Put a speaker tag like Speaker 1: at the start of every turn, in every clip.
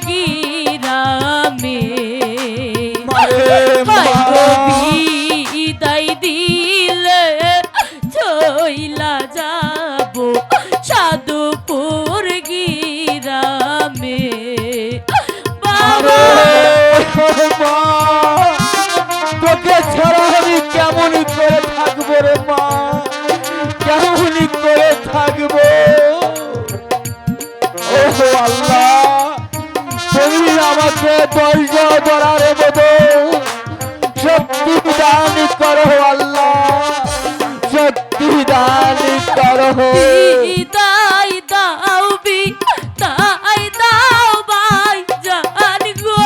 Speaker 1: গিরামে
Speaker 2: মারে মা
Speaker 1: বিদায় দিলে চইলা যাব সাধুপুর গিরামে বাবা
Speaker 2: মা তোকে ছাড়া আমি কেমন করে থাকবো রে মা, কেমন করে থাকবো। ও আল্লাহ, তুমি আমাকে ধৈর্য ধরার মতো শক্তি দান করো আল্লাহ, শক্তি দান করো।
Speaker 1: বিদায় দাও বিদায় দাও ভাই জান গো,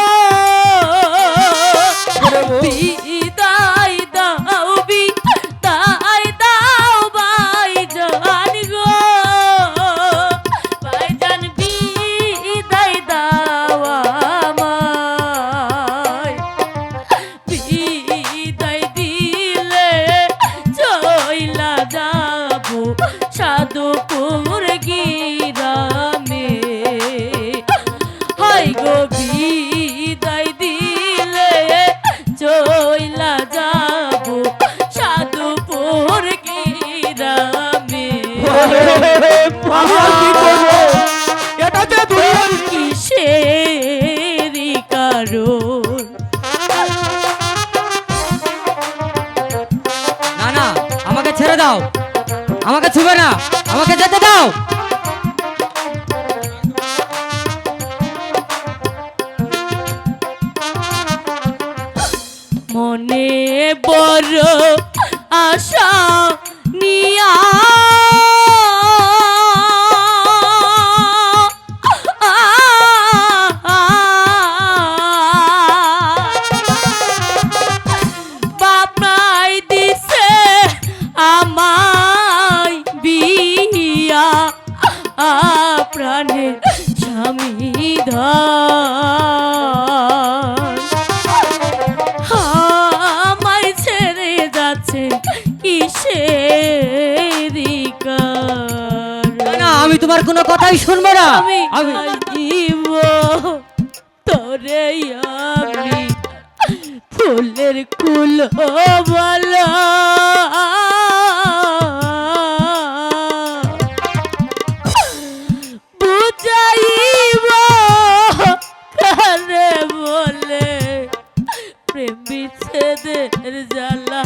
Speaker 1: বিদায় দাও বিদায় দাও ভাই জান গো, ভাই জান বিদায় দাও আমায়, বিদায় দিলে চইলা যাব সাধুপুর গিরামে। হাই গো বিদায় দিলে চইলা যাব সাধুপুর গিরামে।
Speaker 2: এটাতে
Speaker 1: কিসেরি কারণ
Speaker 3: না না, আমাকে ছেড়ে দাও, আমাকে ছুবে না, আমাকে যেতে দাও।
Speaker 1: মনে বড় আশা নিয়া বাপনাই দিছে আমায় বিয়া প্রাণের স্বামী ধন আমায় ছেড়ে যাচ্ছে কিসেরি কারণ।
Speaker 3: না, আমি তোমার কোনো কথাই শুনবো না।
Speaker 1: আমি দিব তোরে আমি ফুলের কুল বলা বুঝাইব কারে বলে প্রেম বিচ্ছেদের জ্বালা।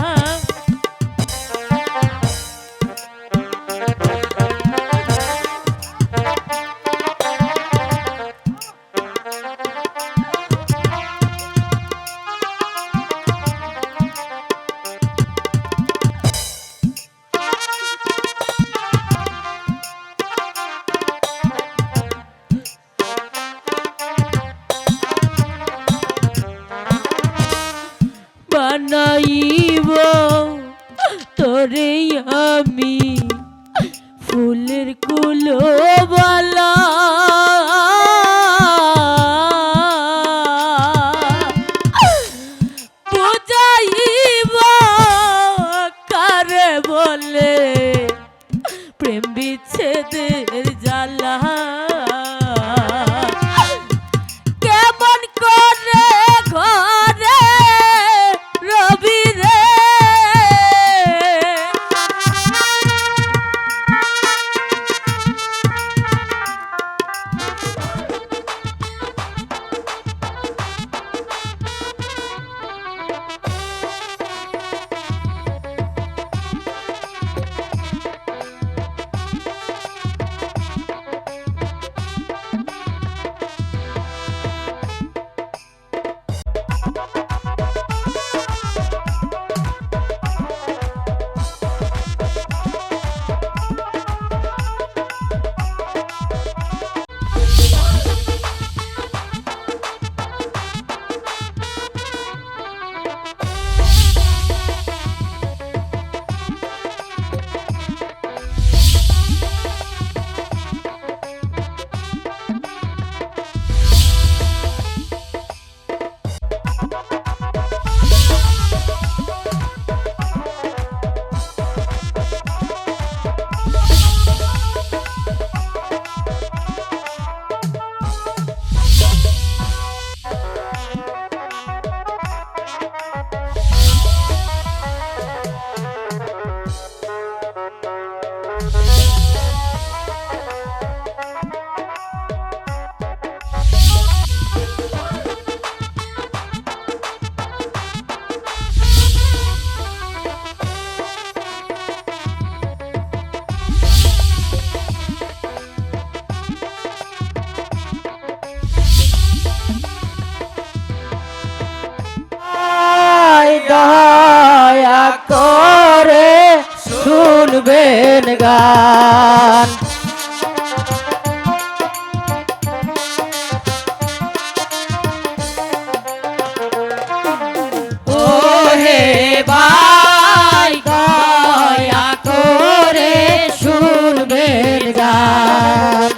Speaker 3: শুনবেন গান। ও হে ভাই দয়া করে শুনবেন গান।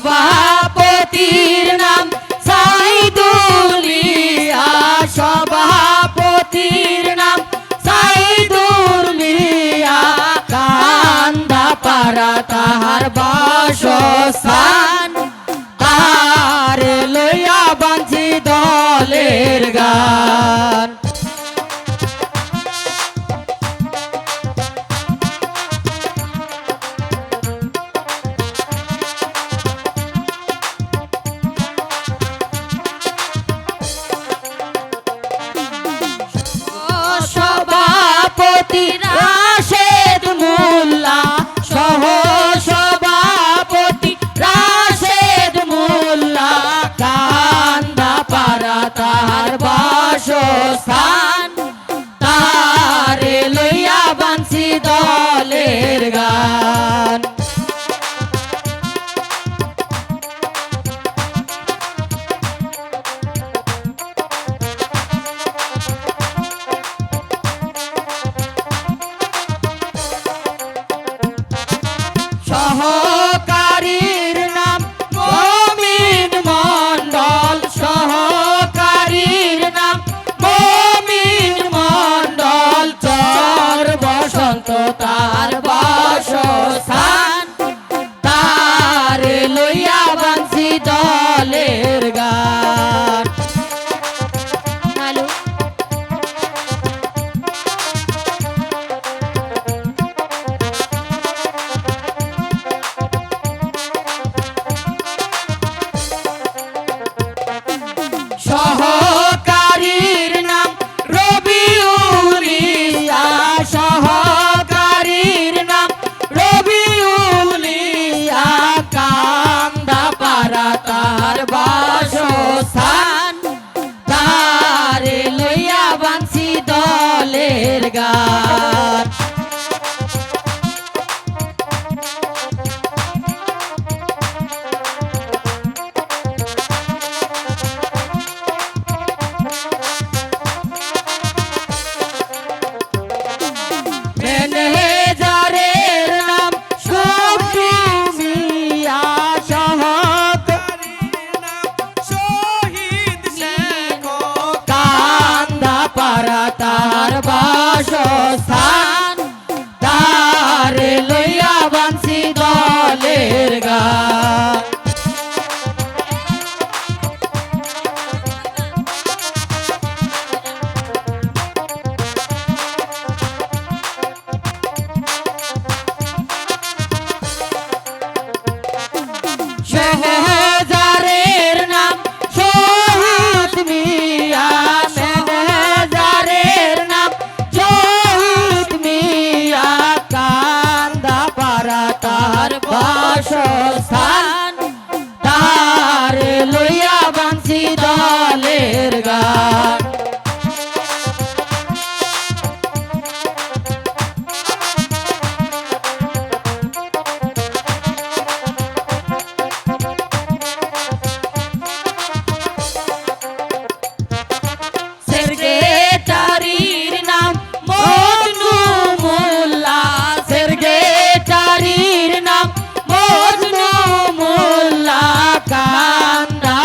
Speaker 3: সভাপতির নাম সাইদুলিয়া, সভাপতির নাম সাইদুলিয়া, কান্দা পাড়া তাহার বাসস্থান, তার লইয়া বাঁধি দলের গান। সভাপতি রাশেদ মোল্লা, সহ সভাপতি রাশেদ মোল্লা, কান্দা পাড়া তাহার বাসস্থান, তারে লইয়া বাঁধি দলের গান। সহকারীর নাম মমিন মণ্ডল, সহকারীর নাম মমিন মণ্ডল, চর বসন্ত তার বাসস্থান, তার লইয়া বাঁধি দলের গান। হ্যালো সহকারীর নাম রবিউলিয়া, সহকারীর নাম রবিউলিয়া, কান্দা পাড়া তার বাসস্থান, তার লইয়া বাঁধি দলের গান। ম্যানেজারের নাম শফি মিয়া, সহকারীর নাম শহীদ শেখ, কান্দা পাড়া তার বাসস্থান, তার লইয়া বাঁধি দলের গান। ম্যানেজারের নাম শহীদ মিয়া, ম্যানেজারের নাম শহীদ মিয়া, কান্দা পাড়া তার বাসস্থান, তার লইয়া বাঁধি দলের গান। সেক্রেটারির নাম মজনু মোল্লা, সেক্রেটারির নাম মজনু মোল্লা, কান্দা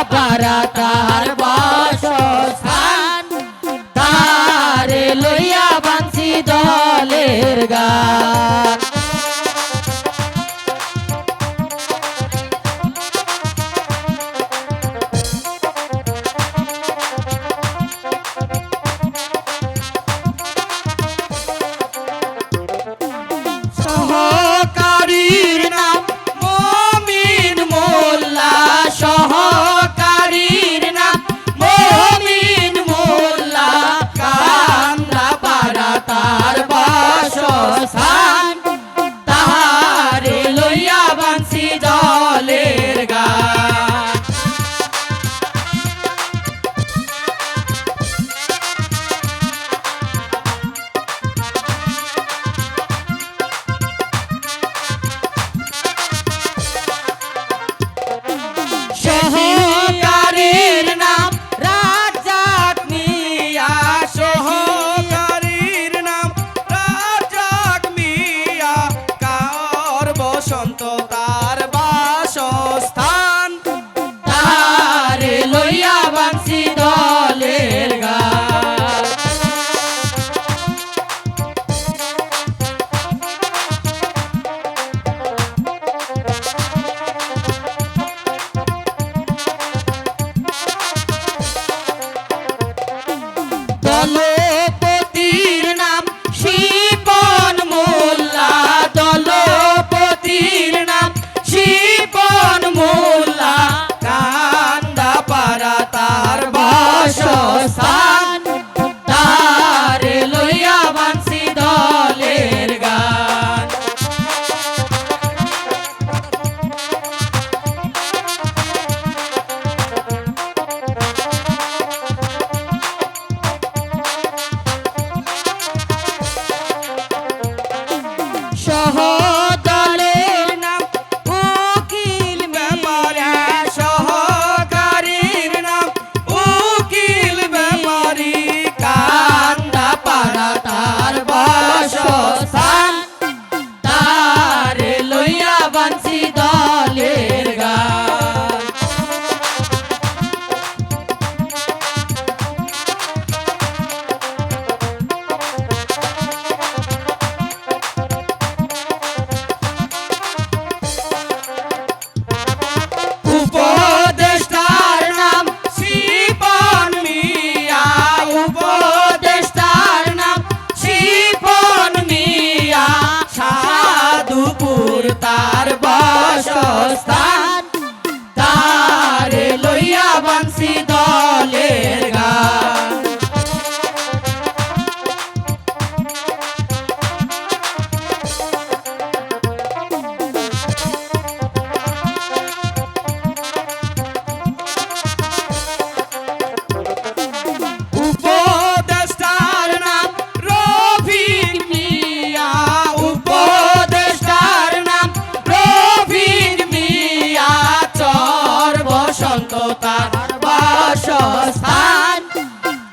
Speaker 3: তার বাসস্থান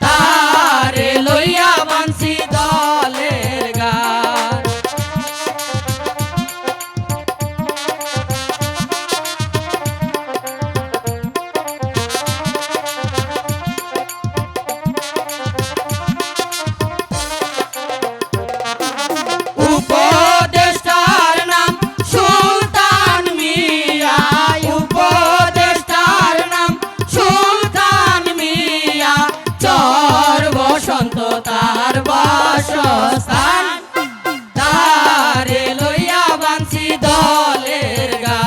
Speaker 3: তারে লইয়া বানছি দলের গান উপদেষ্টার নাম সুলতান মিয়া উপদেষ্টার নাম সুলতান মিয়া চর বসন্ত তার বাসস্থান তারে লইয়া বানছি দলের গান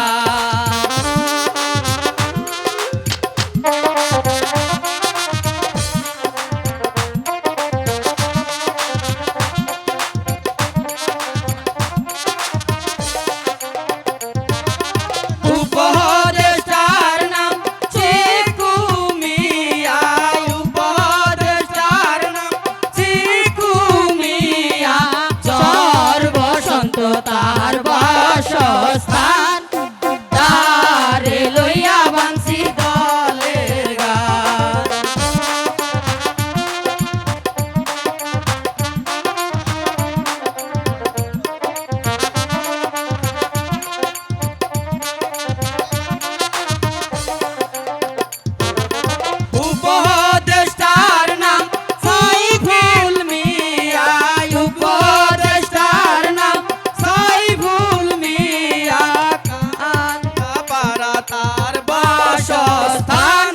Speaker 3: উপদেষ্টার নাম চিকু মিয়া উপদেষ্টার নাম চিকু মিয়া চর বসন্ত তার বাসস্থান তারে লইয়া বানছি দলের গান উপদেষ্টার নাম সাইফুল মিয়া উপদেষ্টার নাম সাইফুল মিয়া কান্দা পারা তার বাসস্থান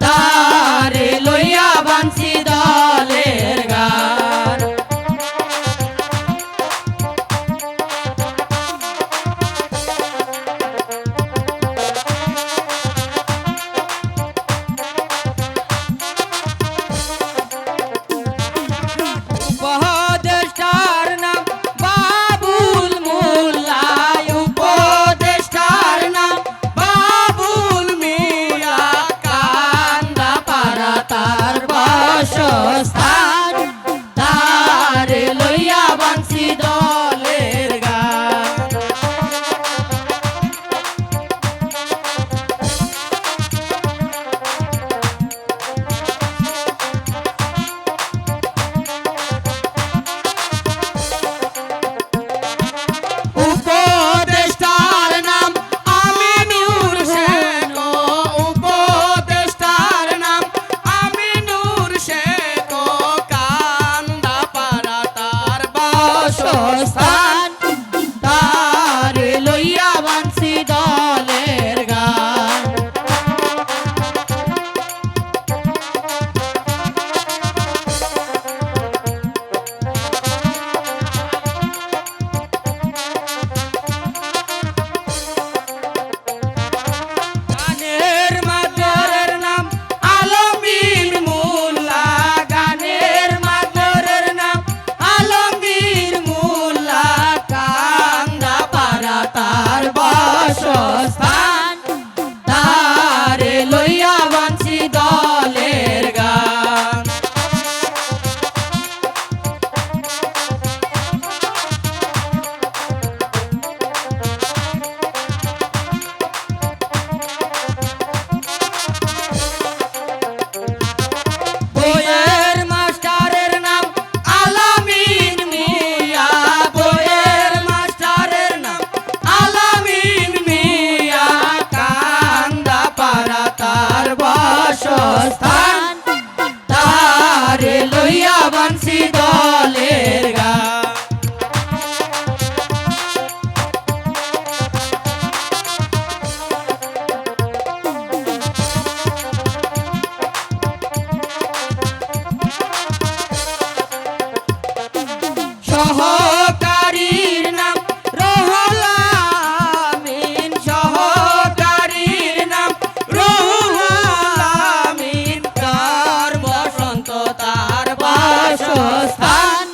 Speaker 3: তারে লইয়া বানছি দলের গান উপদেষ্টার নাম বাবুল মোল্লা উপদেষ্টার নাম বাবুল মিয়া কান্দা পারা তার বাসস্থান তারে লইয়া বানছি দলের গান উপদেষ্টার নাম আমিনুর শেখ উপদেষ্টার নাম আমিনুর শেখ কান্দা পারা তার বাসস্থান তারে লইয়া বানছি দলের গান গানের মাদরের নাম আলমগীর মোল্লা গানের মাদরের নাম আলমগীর মোল্লা কান্দা পারা তার বাসস্থান তারে লইয়া বানছি দলের গান বইয়ের মাস্টারের নাম আলামিন মিয়া বইয়ের মাস্টারের নাম আলামিন মিয়া কান্দা পারা তার বাসস্থান তারে লইয়া বানছি দলের গান সহকারীর নাম রহুল আমিন সহকারীর নাম রহুল আমিন তার বসন্ত তার বাসস্থান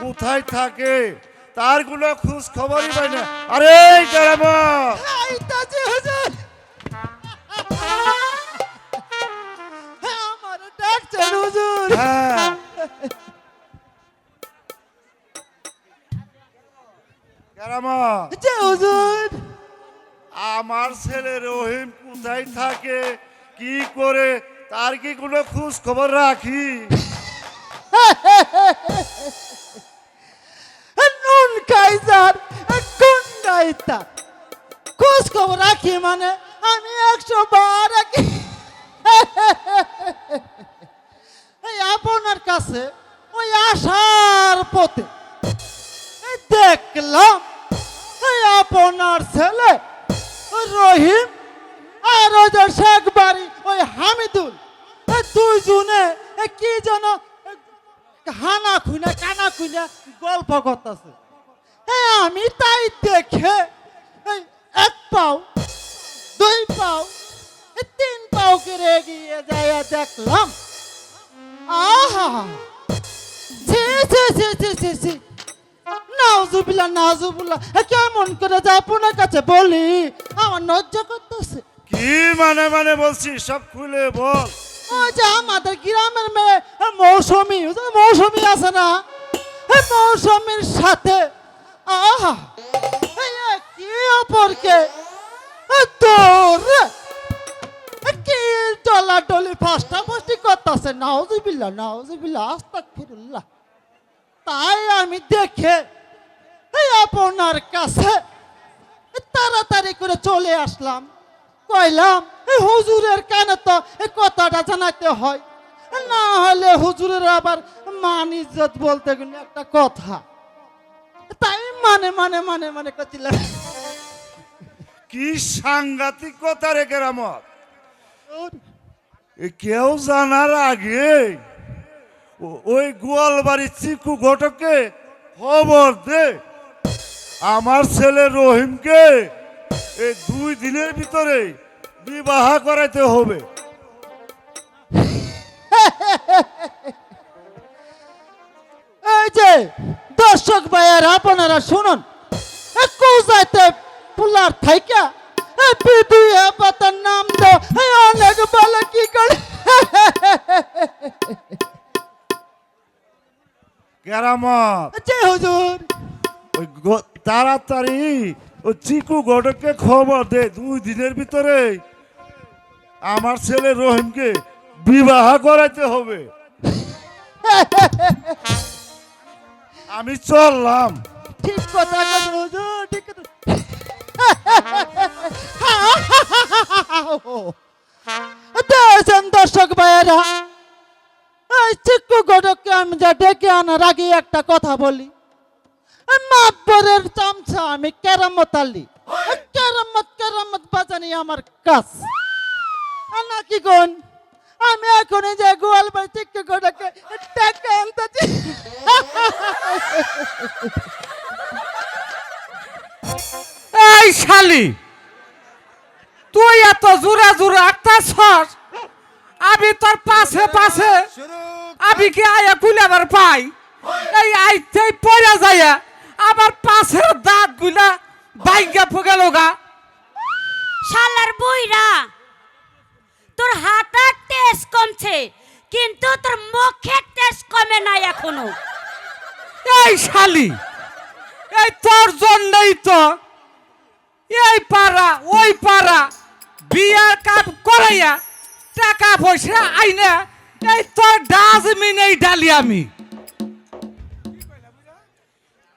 Speaker 4: কোথায় থাকে তার কোনো খোঁজ খবরই পাই না। আরে কেরামত,
Speaker 2: আইতাছে হুজুর আমার ডাকছেন হুজুর
Speaker 4: হ্যাঁ কেরামত,
Speaker 2: যে হুজুর
Speaker 4: আমার ছেলে রহিম কোথায় থাকে, কি করে, তার কি কোনো খোঁজ খবর রাখি?
Speaker 2: নুন খাইজার কোন গাইতা খোঁজ খবর রাখি মানে আমি 100 বার রাখি এই আপনার কাছে ওই আসার পথে এই দেখলাম এই আপনার ছেলে ওই রহিম আর ওই যে শেখ বাড়ি ওই হামিদুল এই দুইজনে কি যেন হানা খুনা কানা খুনা গল্প করতেছে আমি তাই দেখে এই 1 পাও 2 পাও 3 পাও করে এগিয়ে যায় দেখলাম আহা ছি ছি ছি ছি ছি ছি নাউজুবিল্লাহ নাউজুবিল্লাহ কেমন করে যে আপনার কাছে বলি আমার লজ্জা করতেছে
Speaker 4: কি মানে মানে বলছি, সব খুলে বল।
Speaker 2: ওই যে আমাদের গ্রামের মেয়ে মৌসুমী ওই যে মৌসুমী আছে না এই মৌসুমীর সাথে আহা এই কি অপরকে দৌড় কি ডলাডলি ফাস্টা ফাস্টি করতেছে নাউজুবিল্লাহ নাউজুবিল্লাহ আস্তাগফিরুল্লাহ তাই আমি দেখে এই আপনার কাছে তাড়াতাড়ি করে চলে আসলাম কইলাম এই হুজুরের কানে তো এই কথাটা জানাতে হয় না হলে হুজুরের আবার মান ইজ্জত বলতে গেলে একটা কথা তাই মানে মানে মানে মানে করছিলাম
Speaker 4: কি সাংঘাতিক কথা রে কেরামত, কেউ জানার আগে ওই গোয়ালবাড়ির চিকু ঘটককে খবর দে আমার ছেলে রহিমকে এই 2 দিনের ভিতরে বিবাহ করাইতে হবে।
Speaker 2: এই যে দর্শক ভাইয়ের আপনারা শুনুন কোজাইতে পুলার থাইকা বিবি পাতার নাম দাও অনেক ভালো কি করে
Speaker 4: কেরামত,
Speaker 2: যে হুজুর
Speaker 4: ওই তাড়াতাড়ি ওই চিকু ঘটককে খবর দে 2 দিনের ভিতরে আমার ছেলে রহিমকে বিবাহ করাইতে হবে। আমি চললাম।
Speaker 2: ঠিক কথা কথা হুজুর ঠিক কথা দেখছেন দর্শক ভাইয়েরা এই চিক্কু ঘটককে আমি যা ডেকে আনার আগে একটা কথা বলি মাতবরের চামচা আমি কেরামত আলী কেরামত কেরামত বাজানি আমার কাজ নাকি কোন আমি এখন যে গোয়াল বাড়ি চিক্কু ঘটককে টাকা আনতেছি
Speaker 3: এই শালি তুই এত জোরা জোরা আঁকতাছস আমি তোর পাশে পাশে আমি কি আয়া কুলাবার পাই এই আইতেই পড়ে যায় আবার পাশের দাঁত গুলা বাইঙ্গা ফুগেল গা
Speaker 1: শালার বইরা তোর হাতের তেজ কমছে কিন্তু তোর মুখের তেজ কমে নাই এখনো।
Speaker 3: এই শালি এই তোর জন্যই তো এই পাড়া ওই পাড়া বিয়ার কাম করাইয়া টাকা পয়সা আইনা এই তোর ডাস্টবিনেই ডালি আমি।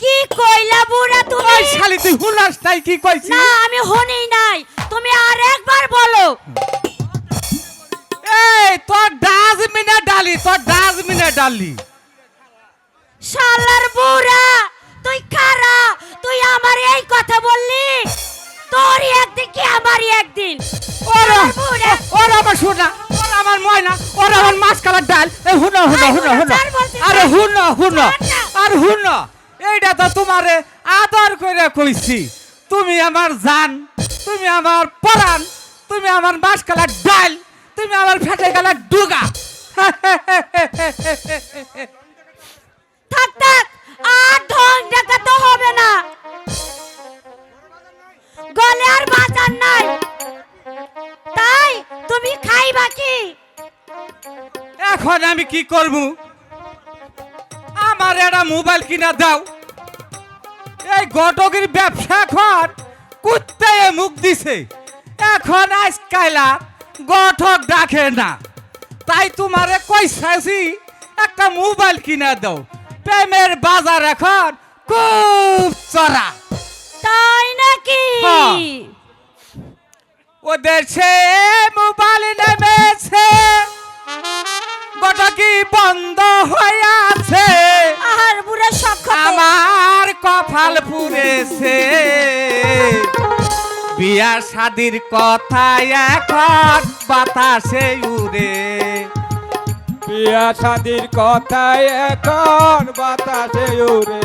Speaker 1: কি কইলা বুড়া তুমি?
Speaker 3: ওই শালি তুই হুলাস নাই কি কইছি?
Speaker 1: না আমি শুনি নাই, তুমি আরেকবার বলো।
Speaker 3: এই তোর ডাস্টবিনে ডালি তোর ডাস্টবিনে ডালি।
Speaker 1: শালার বুড়া তুই খারা, তুই আমার এই কথা বললি? তোর একদিন কি আমারই একদিন।
Speaker 3: ওরা
Speaker 1: শালার বুড়া
Speaker 3: ওরা আমার সোনা ওরা আমার ময়না ওরা আমার মাছ কালার ডাল। এই হুনো হুনো হুনো হুনো আরে হুনো হুনো আর হুনো এইটা তো তোমারে আদর করে কইছি। তুমি আমার জান, তুমি আমার পরাণ, তুমি আমার মাছ কালার ডাল, তুমি আমার ফেটে গেলার ডুগা।
Speaker 1: থাক থাক, আর ঢং দেখাতে হবে না, গলে আর বাজার নাই, তাই তুমি খাইবা কি?
Speaker 3: এখন আমি কি করব? আমার একটা মোবাইল কিনা দাও। এই ঘটকের ব্যবসা এখন কুত্তায় মুখ দিছে, এখন আজকাইলা ঘটক ডাকে না, তাই তোমারে কইসাছি একটা মোবাইল কিনা দাও। প্রেমের বাজার এখন খুব চড়া।
Speaker 1: তাই নাকি?
Speaker 3: হ্যাঁ। ওদের সে মোবাইল নেমেছে, ঘটকি বন্ধ হয়ে আছে,
Speaker 1: আর বুড়া সখ্য
Speaker 3: আমার কপাল পুড়েছে। বিয়ার শাদির কথা এখন বাতাসে উড়ে,
Speaker 5: বিয়া শাদির কথায় এখন বাতাসে উড়ে।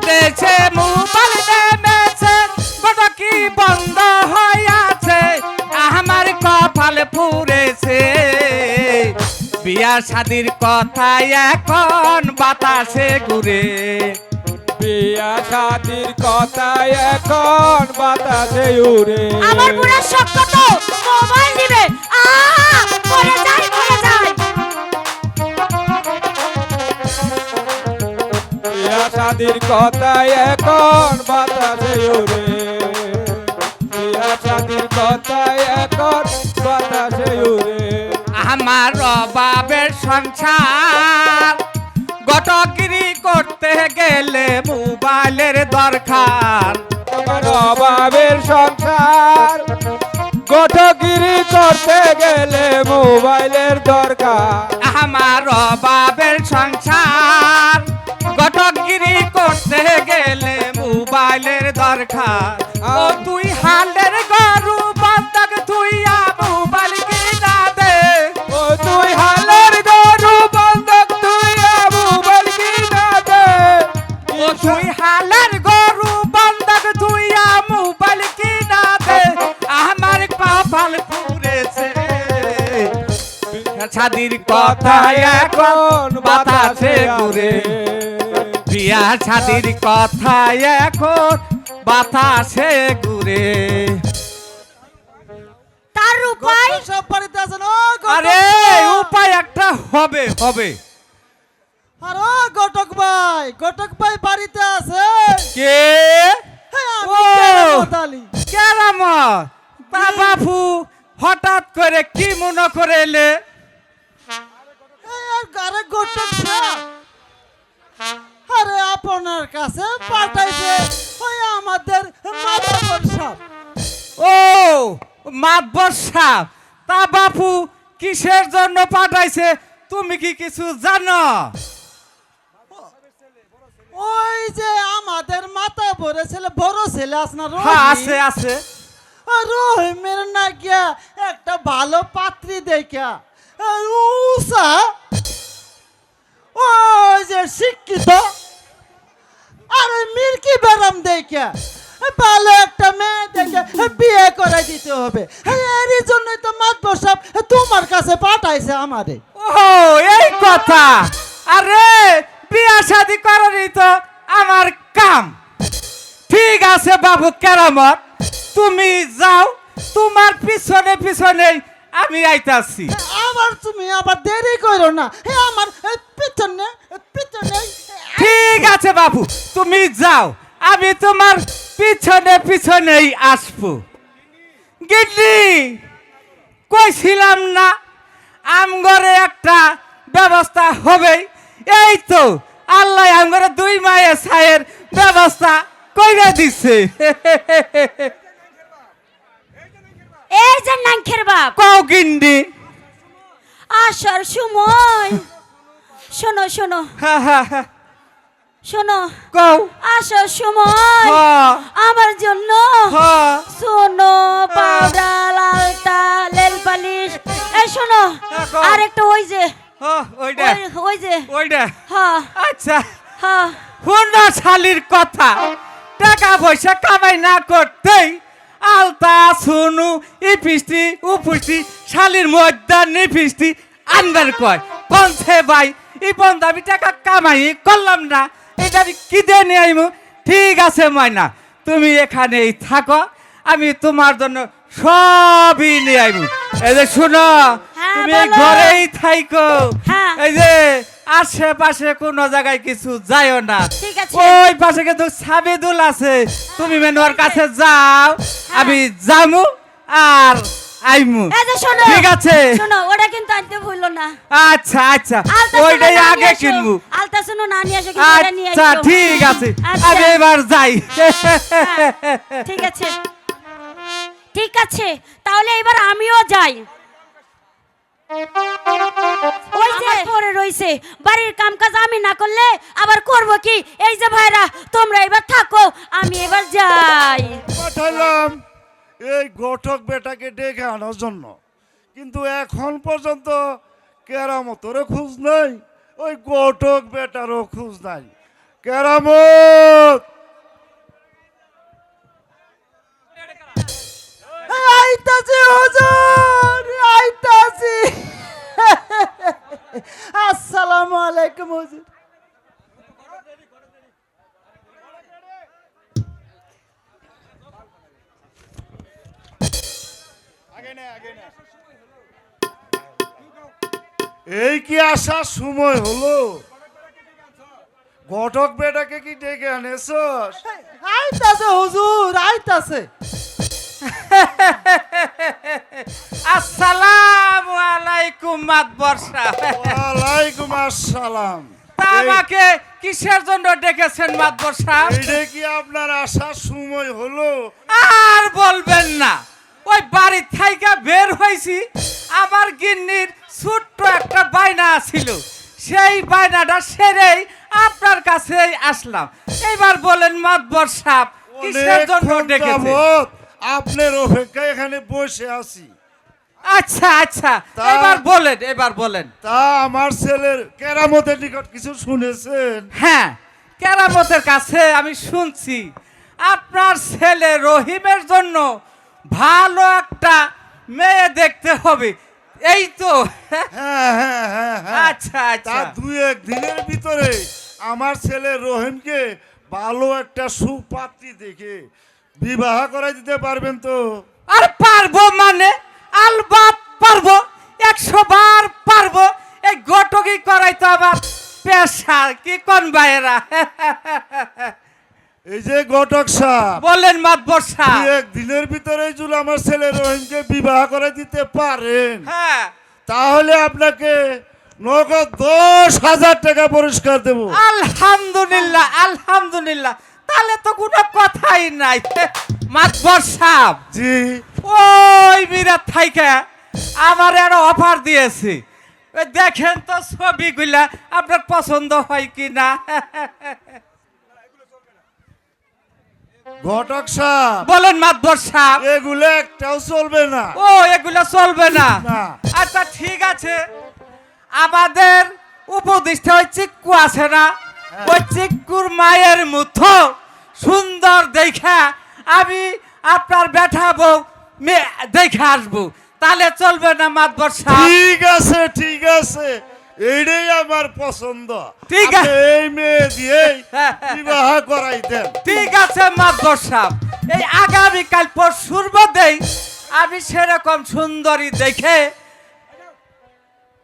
Speaker 3: দেশে মোবাইল নেমেছে, ঘটকি বন্ধ হয়ে আছে, আমার কপাল পুড়েছে। বিয়ার শাদির কথা এখন বাতাসে ঘুরে,
Speaker 5: বিয়া শাদির কথায় এখন বাতাসে উড়ে।
Speaker 1: আমার বুড়া সখ্য তো মোবাইল দিবে, পড়ে যায় পড়ে যায়।
Speaker 5: বিয়া শাদির কথায় এখন বাতাসে উড়ে, বিয়া শাদির কথায় এখন বাতাসে উড়ে।
Speaker 3: আমার অভাবের সংসার, ঘটগিরি করতে গেলে মোবাইলের দরকার।
Speaker 5: আমার অভাবের সংসার, ঘটগিরি করতে গেলে মোবাইলের দরকার।
Speaker 3: আমার অভাবের সংসার, ঘটগিরি করতে গেলে মোবাইলের দরকার। ও তুই হালের গরু বন্ধক, তুই মোবাইল কিনা দে।
Speaker 5: ও তুই হালের গরু বন্ধক, তুই মোবাইল কিনা দে।
Speaker 3: ও তুই হালের গরু বন্ধক, তুই মোবাইল কিনা দে, আমার কপাল পুড়েছে। ছাদির কথা এখন বাতাসে ঘুরে, বিয়া ছাদির কথা এখন বাতাসে ঘুরে।
Speaker 1: তার উপায়
Speaker 2: সব বাড়িতে আছেন ও
Speaker 3: আরে উপায় একটা হবে হবে।
Speaker 2: আর ও ঘটক ভাই বাড়িতে আছে?
Speaker 3: কে?
Speaker 2: হ্যাঁ,
Speaker 3: ও!
Speaker 2: আমি কেরামত আলী।
Speaker 3: কেরামত বাবাফু, হঠাৎ করে কি মনে করে এলে?
Speaker 2: আরে ঘটক সাহেব, আরে আপনার কাছে পাঠাইছে ওই আমাদের মাতাবর সাহেব।
Speaker 3: ও মাতবর সাহেব, তা বাপু কিসের জন্য পাঠাইছে তুমি কি কিছু জানো?
Speaker 2: ওই যে আমাদের মাথা বড় ছেলে, বড় ছেলে আছে না
Speaker 3: হ্যাঁ
Speaker 2: রহিম,
Speaker 3: আছে আছে।
Speaker 2: রহিমের না গিয়া একটা ভালো পাত্রী দেখা উষা, ওই যে শিক্ষিত, আর ওই মির্কি বেরাম দেখা ভালো একটা মেয়ে দেখে বিয়ে করে দিতে হবে। এরই জন্যই তো মাতবর সাহেব তোমার কাছে পাঠাইছে আমারে।
Speaker 3: ও এই কথা। আরে বিয়া শাদি করারই তো আমার কাম। ঠিক আছে বাবু কেরামত, তুমি যাও, তোমার পিছনে পিছনে আমি আইতাছি।
Speaker 2: তুমি আবার দেরি করো না, আমার পিছনে পিছনে।
Speaker 3: ঠিক আছে বাবু, তুমি যাও, আমি তোমার পিছনে পিছনেই আসবো। গিন্নি কইছিলাম না আমগরে একটা ব্যবস্থা হবেই? এই তো আল্লাহ আমগরে 2 মায়ের ছায়ের ব্যবস্থা কইরা দিছে।
Speaker 1: এই যে নাংখের বাপ,
Speaker 3: কও গিন্নি।
Speaker 1: আসার সময় শোনো শোনো
Speaker 3: হা হা হা,
Speaker 1: শোনো,
Speaker 3: কও।
Speaker 1: আসার সময়
Speaker 3: হ্যাঁ
Speaker 1: আমার জন্য
Speaker 3: হ্যাঁ
Speaker 1: শোনো পাউডার, আলতা, লেল পালিশ, এই শোনো
Speaker 3: হ্যাঁ, কও।
Speaker 1: আর একটা ওই যে
Speaker 3: ওইটা
Speaker 1: ওই যে
Speaker 3: ওইটা
Speaker 1: হ্যাঁ
Speaker 3: আচ্ছা।
Speaker 1: হ্যাঁ
Speaker 3: হুন্ডা শালির কথা, টাকা পয়সা কামাই না করতেই আলতা সুনু ইপিস্তি উপুস্তি শালির মধ্যে নিপিস্তি আনবার কয়। পঞ্চে ভাই এই বন্ধ আমি টাকা কামাই করলাম না, এটা আমি কি দিয়ে নিয়ে আইমু? ঠিক আছে ময়না, তুমি এখানেই থাকো, আমি তোমার জন্য সবই নিয়ে আইবো। এই যে শুনো,
Speaker 1: হ্যাঁ,
Speaker 3: তুমি
Speaker 1: বলো।
Speaker 3: ঘরেই থাইকো,
Speaker 1: হ্যাঁ।
Speaker 3: এই যে আশেপাশে কোনো জায়গায় কিছু যাইও না।
Speaker 1: ঠিক আছে।
Speaker 3: ওই পাশে কিন্তু সাবিদুল আছে, তুমি মেনুয়ার কাছে যাও, আমি যামু আর আইমু।
Speaker 1: এই যে শোনো,
Speaker 3: ঠিক আছে।
Speaker 1: শোনো, ওটা কিন্তু আনতে ভুলো না।
Speaker 3: আচ্ছা আচ্ছা,
Speaker 1: আলতা শোনো,
Speaker 3: ওইটাই
Speaker 1: না নিয়ে
Speaker 3: আগে
Speaker 1: এসো।
Speaker 3: কিনবো।
Speaker 1: আলতা শোনো, না নিয়ে এসো, কিন্তু ওটা নিয়ে
Speaker 3: আচ্ছা
Speaker 1: এসো।
Speaker 3: ঠিক আছে,
Speaker 1: আচ্ছা।
Speaker 3: আমি এবার যাই।
Speaker 1: ঠিক আছে, ঠিক আছে, তাহলে এবার আমিও যাই। ওই যে পরে রইছে, বাড়ির কাম কাজ আমি না করলে আবার করব কি? এই যে ভাইরা, তোমরা এবার থাকো, আমি এবার যাই।
Speaker 4: পাঠাইলাম এই ঘটক বেটাকে ডেকে আনার জন্য, কিন্তু এখন পর্যন্ত কেরামতেরও খোঁজ নাই, ওই ঘটক বেটারও খোঁজ নাই। কেরামত,
Speaker 2: আইতাছি হুজুর, আইতাছি। আসসালামু আলাইকুম হুজুর।
Speaker 4: এই কি আসার সময় হলো? ঘটক বেটাকে কি ডেকে আনেছস?
Speaker 2: আইতাছে হুজুর, আইতাছে।
Speaker 3: আসসালামু আলাইকুম মাতবর সাহেব।
Speaker 4: ওয়ালাইকুম আসসালাম।
Speaker 3: তা আমাকে কিসের জন্য ডেকেছেন মাতবর সাহেব?
Speaker 4: এইটা কি আপনার আসার সময় হলো?
Speaker 3: আর বলবেন না, ওই বাড়ি থাইকা বের হইছি, আমার গিন্নির ছোট্ট একটা বায়না ছিল, সেই বায়নাটা সেরেই আপনার কাছে আসলাম। এইবার বলেন মাতবর সাহেব, কিসের জন্য
Speaker 4: অনেকক্ষণ
Speaker 3: ডেকেছেন?
Speaker 4: যাবৎ আপনার অপেক্ষায় এখানে বসে আছি।
Speaker 3: আচ্ছা আচ্ছা,
Speaker 4: তা-
Speaker 3: এবার বলেন, এবার বলেন।
Speaker 4: তা আমার ছেলের কেরামতের নিকট কিছু শুনেছেন?
Speaker 3: হ্যাঁ, কেরামতের কাছে আমি শুনছি আপনার ছেলে রহিমের জন্য ভালো একটা মেয়ে দেখতে হবে, এই তো?
Speaker 4: হ্যাঁ হ্যাঁ হ্যাঁ হ্যাঁ।
Speaker 3: আচ্ছা
Speaker 4: তা
Speaker 3: আচ্ছা,
Speaker 4: দুই এক দিনের ভিতরে আমার ছেলে রহিমকে ভালো একটা সুপাত্রী দেখে বিবাহ করাই দিতে পারবেন তো?
Speaker 3: আর পারবো মানে আলবাত পারবো, 100 বার পারবো। এই গটকি করাই তো আবার পেশা, কি কোন ভাইয়েরা?
Speaker 4: এই যে ঘটক সাহেব,
Speaker 3: বলেন মাতবর
Speaker 4: দুই
Speaker 3: সাহেব।
Speaker 4: এক দিনের ভিতরে যদি আমার ছেলে রহিমকে বিবাহ করে দিতে পারেন,
Speaker 3: হ্যাঁ,
Speaker 4: তাহলে আপনাকে নগদ 10,000 টাকা পুরস্কার দেব।
Speaker 3: আলহামদুলিল্লাহ আলহামদুলিল্লাহ, তাহলে তো কোনো কথাই নাই। মাতবর সাহেব,
Speaker 4: জি,
Speaker 3: ওই মিরাত থাইকা আমার একটা অফার দিয়েছি, ওই দেখেন তো ছবিগুলা আপনার পছন্দ হয় কি না?
Speaker 4: ঘটক সাহেব,
Speaker 3: বলেন মাতবর সাহেব।
Speaker 4: এগুলো একটাও চলবে না।
Speaker 3: ও, এগুলা চলবে না?
Speaker 4: না।
Speaker 3: আচ্ছা ঠিক আছে, আমাদের উপদেষ্টা ওই চিক্কু আছে না, ওই চিক্কুর মায়ের মতো সুন্দর দেখা আমি আপনার বেটা বউ দেখে আসবো, তাহলে চলবে না মাতবর সাহেব?
Speaker 4: ঠিক আছে ঠিক আছে, এইটাই আমার পছন্দ।
Speaker 3: ঠিক আছে।
Speaker 4: আপনি এই মেয়ে দিয়েই বিবাহ করাই দেন।
Speaker 3: ঠিক আছে মাতবর সাহেব, এই আগামীকাল পরশুর মধ্যেই আমি সেরকম সুন্দরী দেখে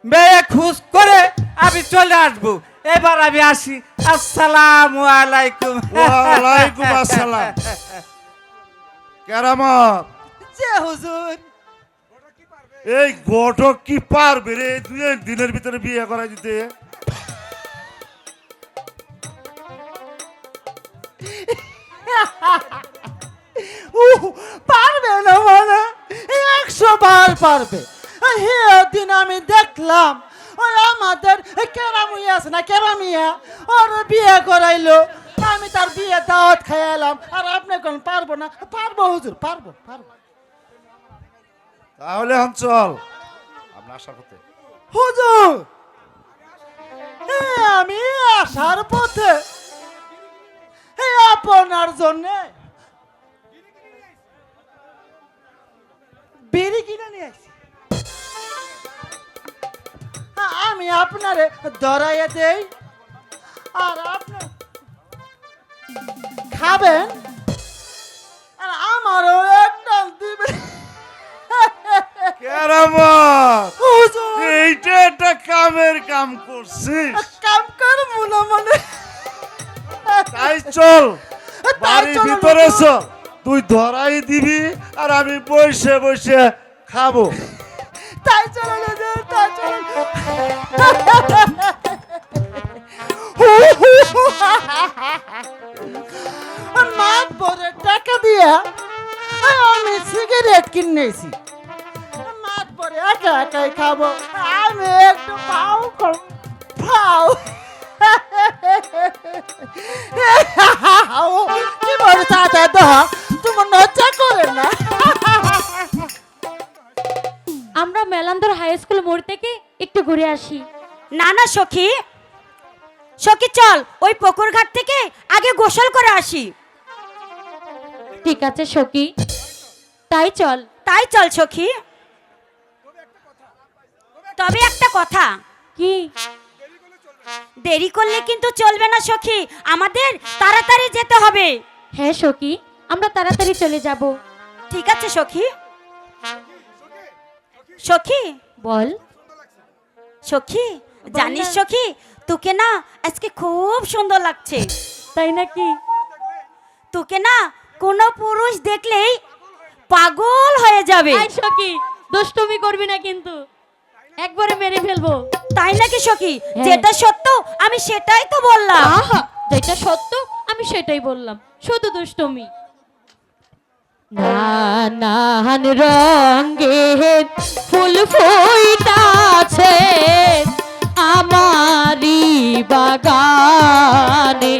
Speaker 3: মেয়ে খুঁজ করে আমি চলে আসবো। এবার আমি আসি, আসসালামু আলাইকুম।
Speaker 4: ওয়ালাইকুম আসসালাম। কেরামত,
Speaker 2: যে হুজুর,
Speaker 4: এই ঘটক কি পারবে রে দুই এক দিনের ভিতরে বিয়ে করাই দিতে?
Speaker 2: পারবে না মানে 100 বার পারবে। দিন আমি দেখলাম ওই আমাদের কেরামিয়া আছে না, কেরামিয়া, ওর বিয়ে করাইলো, আমি তার বিয়ে দাওয়াত খাইলাম, আর আপনি কোন পারবো না? পারবো হুজুর, পারবো পারবো।
Speaker 4: তাহলে এখন চল আপনার আশা করতে।
Speaker 2: হুজুর, আমি আসার পথে আপনার জন্য বিড়ি কিনে নিয়ে আসি। আমি আমি আপনারে ধরাইয়া দেই আর আপনি খাবেন আর আমারও একটা দিবেন।
Speaker 4: কেরামত
Speaker 2: হুজুর
Speaker 4: এইটা একটা কামের কাম করছিস।
Speaker 2: কাম করবো না মানে
Speaker 4: তাই চল
Speaker 2: তাই
Speaker 4: বাড়ির
Speaker 2: চলো
Speaker 4: ভিতরে
Speaker 2: হুজুর।
Speaker 4: চল, তুই ধরাই দিবি আর আমি বসে বসে খাবো।
Speaker 2: তাই চলো হুজুর, তাই চলো। মাঠ ভরে টাকা দিয়া আমি সিগারেট কিনেছি, মাঠ ভরে একা একাই খাবো, আমি একটু পাও পাও কি বলে তাতে দেহ তোমার নজর করে না।
Speaker 1: আমরা মেলান্দর হাই স্কুল মোড় থেকে একটু ঘুরে আসি। না না সখী, সখী চল ওই পুকুর ঘাট থেকে আগে গোসল করে আসি। ঠিক আছে সখী, তাই চল সখী। তবে একটা কথা, কি? দেরি করলে কিন্তু চলবে না সখী, আমাদের তাড়াতাড়ি যেতে হবে। হ্যাঁ সখী, আমরা তাড়াতাড়ি চলে যাব। ঠিক আছে সখী। সখী বল। সখী জানিস সখী, তোকে না আজকে খুব সুন্দর লাগছে। তাই নাকি? তোকে না কোনো পুরুষ দেখলেই পাগল হয়ে যাবে।
Speaker 6: সখী দুষ্টুমি করবি না কিন্তু, একবারে মেরে ফেলবো।
Speaker 1: তাই নাকি সখী?
Speaker 6: হ্যাঁ।
Speaker 1: যেটা সত্য আমি সেটাই তো বললাম।
Speaker 6: আহা, যেটা সত্য আমি সেটাই বললাম, শুধু দুষ্টুমি। নানান রঙের ফুল ফুইতাছে আমারি বাগানে,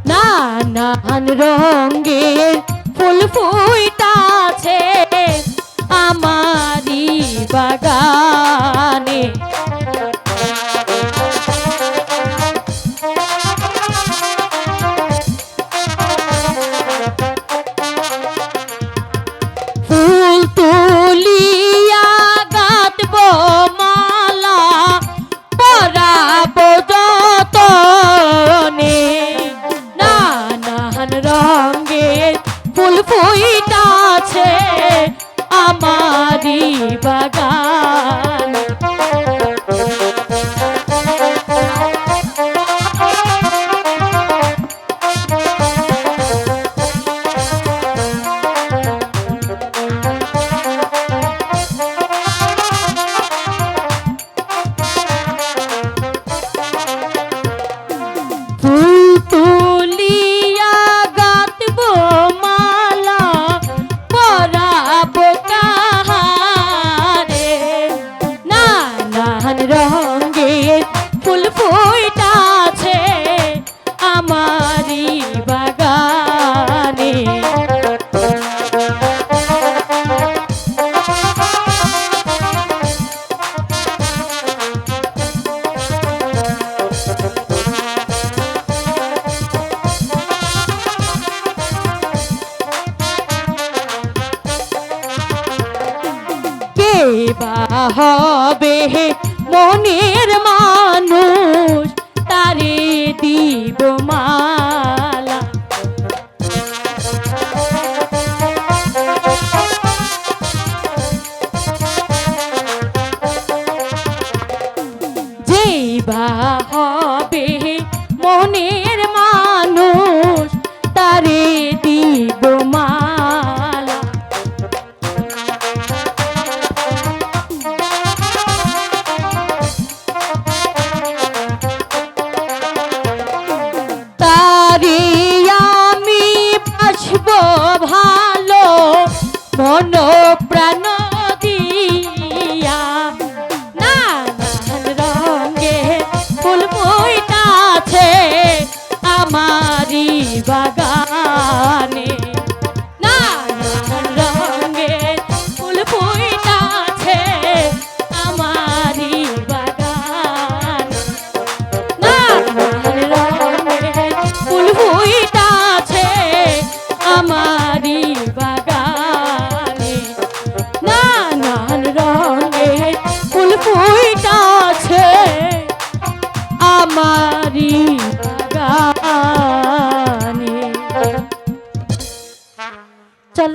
Speaker 6: নানান রঙের ফুল ফুইতাছে আমারি বাগানে, ফুল তুলিয়া গাঁথবো মালা পরাবো যতনে, নানান রঙের ফুল ফুইতাছে আমারি বাগান। ফুল তুলিয়া গাঁথবো মালা পরাবো কাহারে, নানান রঙের ফুল ফুইতাছে আমারি বাগানে। কে বা হবে মনের মানুষ তারে দিব মালা, যেই বা হবে মনের মানুষ তারে দিব মালা, তারে আমি বাসবো ভালো মন প্রাণ দিয়া, নানান রঙের ফুল ফুইতাছে আমারি বাগানে, নানান রঙের ফুল ফুইতাছে আমারি বাগানে, নানান রঙের ফুল ফুইতাছে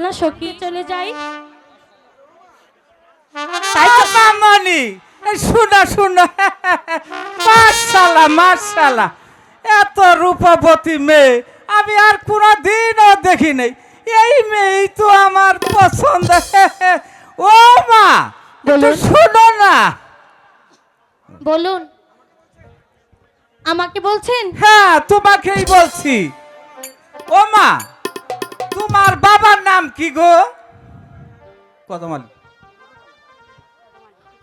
Speaker 6: না সখী চলে যাই।
Speaker 1: তাই তো
Speaker 3: মামনি শুনো শুনো, মাশাআল্লাহ মাশাআল্লাহ, এত রূপবতী মেয়ে আমি আর কোনদিনও দেখি নাই। এই মেয়েই তো আমার পছন্দ। ও মা একটু
Speaker 6: বলুন।
Speaker 3: শুনো না।
Speaker 6: বলুন, আমাকে বলছেন?
Speaker 3: হ্যাঁ তোমাকেই বলছি। ও মা, তোমার বাবার নাম কি গো? কদমালি।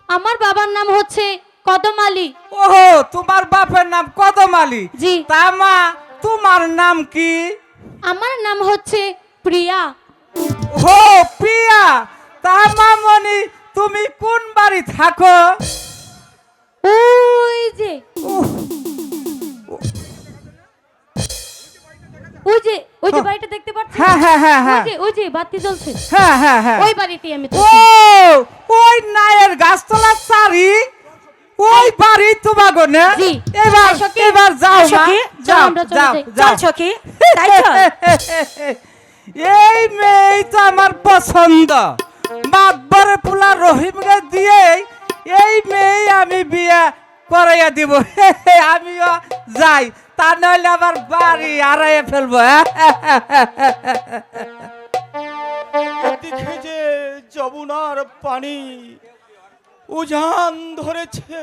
Speaker 6: আমার বাবার নাম হচ্ছে কদম আলী।
Speaker 3: ওহো, তোমার বাপের নাম কদম আলী।
Speaker 6: জি।
Speaker 3: তা মা তোমার নাম কি?
Speaker 6: আমার নাম হচ্ছে প্রিয়া।
Speaker 3: ও প্রিয়া। তা মামনি তুমি কোন বাড়ি থাকো?
Speaker 6: ওই যে ওই যে বাড়িটা দেখতে পাচ্ছেন?
Speaker 3: হ্যাঁ হ্যাঁ হ্যাঁ হ্যাঁ
Speaker 6: ওই যে বাতি জ্বলছে,
Speaker 3: হ্যাঁ হ্যাঁ হ্যাঁ।
Speaker 6: ওই বাড়িতেই আমি
Speaker 3: ও
Speaker 6: থাকি।
Speaker 3: ওই নায়ের গাছতলার চারি, ওই বাড়ি তোমাগো না?
Speaker 6: জি।
Speaker 3: এবার
Speaker 6: সখী,
Speaker 3: এবার যাও মা,
Speaker 1: সখী,
Speaker 3: যাও
Speaker 6: আমরা চলে
Speaker 3: যাও
Speaker 6: যাই।
Speaker 3: যাও।
Speaker 1: চল সখী, তাই তো
Speaker 3: এই মেয়ে তো আমার পছন্দ। বাপরে পোলা রহিমকে দিয়ে এই মেয়ে আমি বিয়ে করাইয়া দিব। আমিও যাই, তা নইলে আবার বাড়ি হারাইয়া ফেলবো।
Speaker 5: এদিকে যে যমুনার পানি উজান ধরেছে,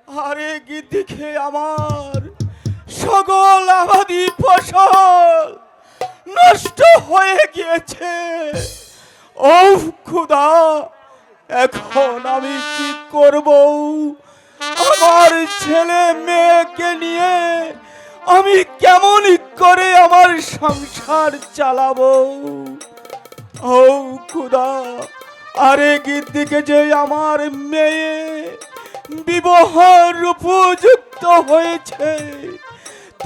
Speaker 5: আরেক দিকে আমার সকল আবাদি ফসল নষ্ট হয়ে গিয়েছে। ও খুদা, এখন আমি কি করব? আমার ছেলে মেয়েকে নিয়ে আমি কেমন করে আমার সংসার চালাবো? ও খুদা, আরেক দিকে যে আমার মেয়ে বিবাহের উপযুক্ত হয়েছে,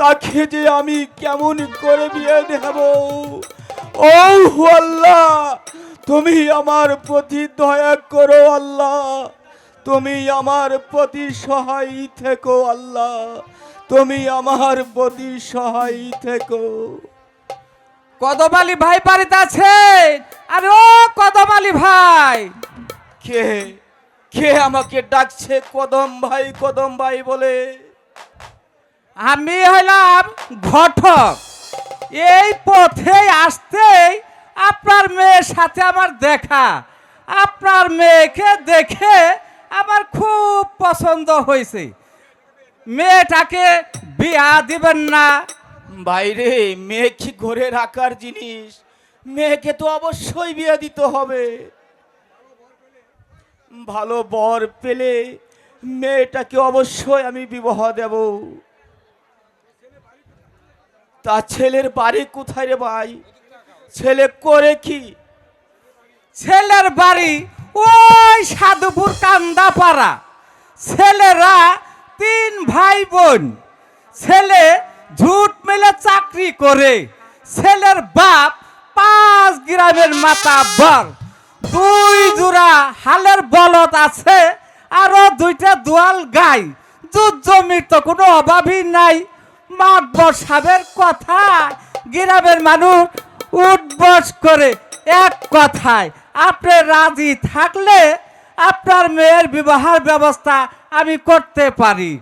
Speaker 5: তাকে যে আমি কেমন করে বিয়ে দেব? ও আল্লাহ, তুমি আমার প্রতি দয়া করো আল্লাহ, তুমি আমার প্রতি সহায় থেকো আল্লাহ, তুমি আমার প্রতি সহায় থেকো।
Speaker 3: কদম আলী ভাই বাড়িতে আছে? আরে ও কদম আলী ভাই।
Speaker 5: কে কে আমাকে ডাকছে কদম ভাই বলে?
Speaker 3: আমি হলাম ঘটক। এই পথে আসতেই আপনার মেয়ের সাথে আমার দেখা। আপনার মেয়েকে দেখে আমার খুব পছন্দ হয়েছে। মেয়েটাকে বিয়া দিবেন না?
Speaker 5: বাইরে মেয়ে কি ঘরে রাখার জিনিস? মেয়েকে তো অবশ্যই বিয়ে দিতে হবে। ভালো বর পেলে মেয়েটাকে অবশ্যই আমি বিবাহ দেব। তা ছেলের বাড়ি কোথায় রে ভাই? ছেলে করে কি?
Speaker 3: ছেলের বাড়ি ওই সাধুপুর কান্দাপাড়া। ছেলেরা 3 ভাই বোন। ছেলে ঝুট মেলে চাকরি করে। ছেলের বাপ 5 গ্রামের মাতাব্বর। 2 জোড়া হালের বলদ আছে, আরো 2টা দোয়াল গাই। দুধ জমির তো কোনো অভাবই নাই। মাতবর সাহেবের কথা গ্রামের মানুষ উঠবস করে এক কথায়। আপনি রাজি থাকলে আপনার মেয়ের বিবাহের ব্যবস্থা আমি করতে পারি।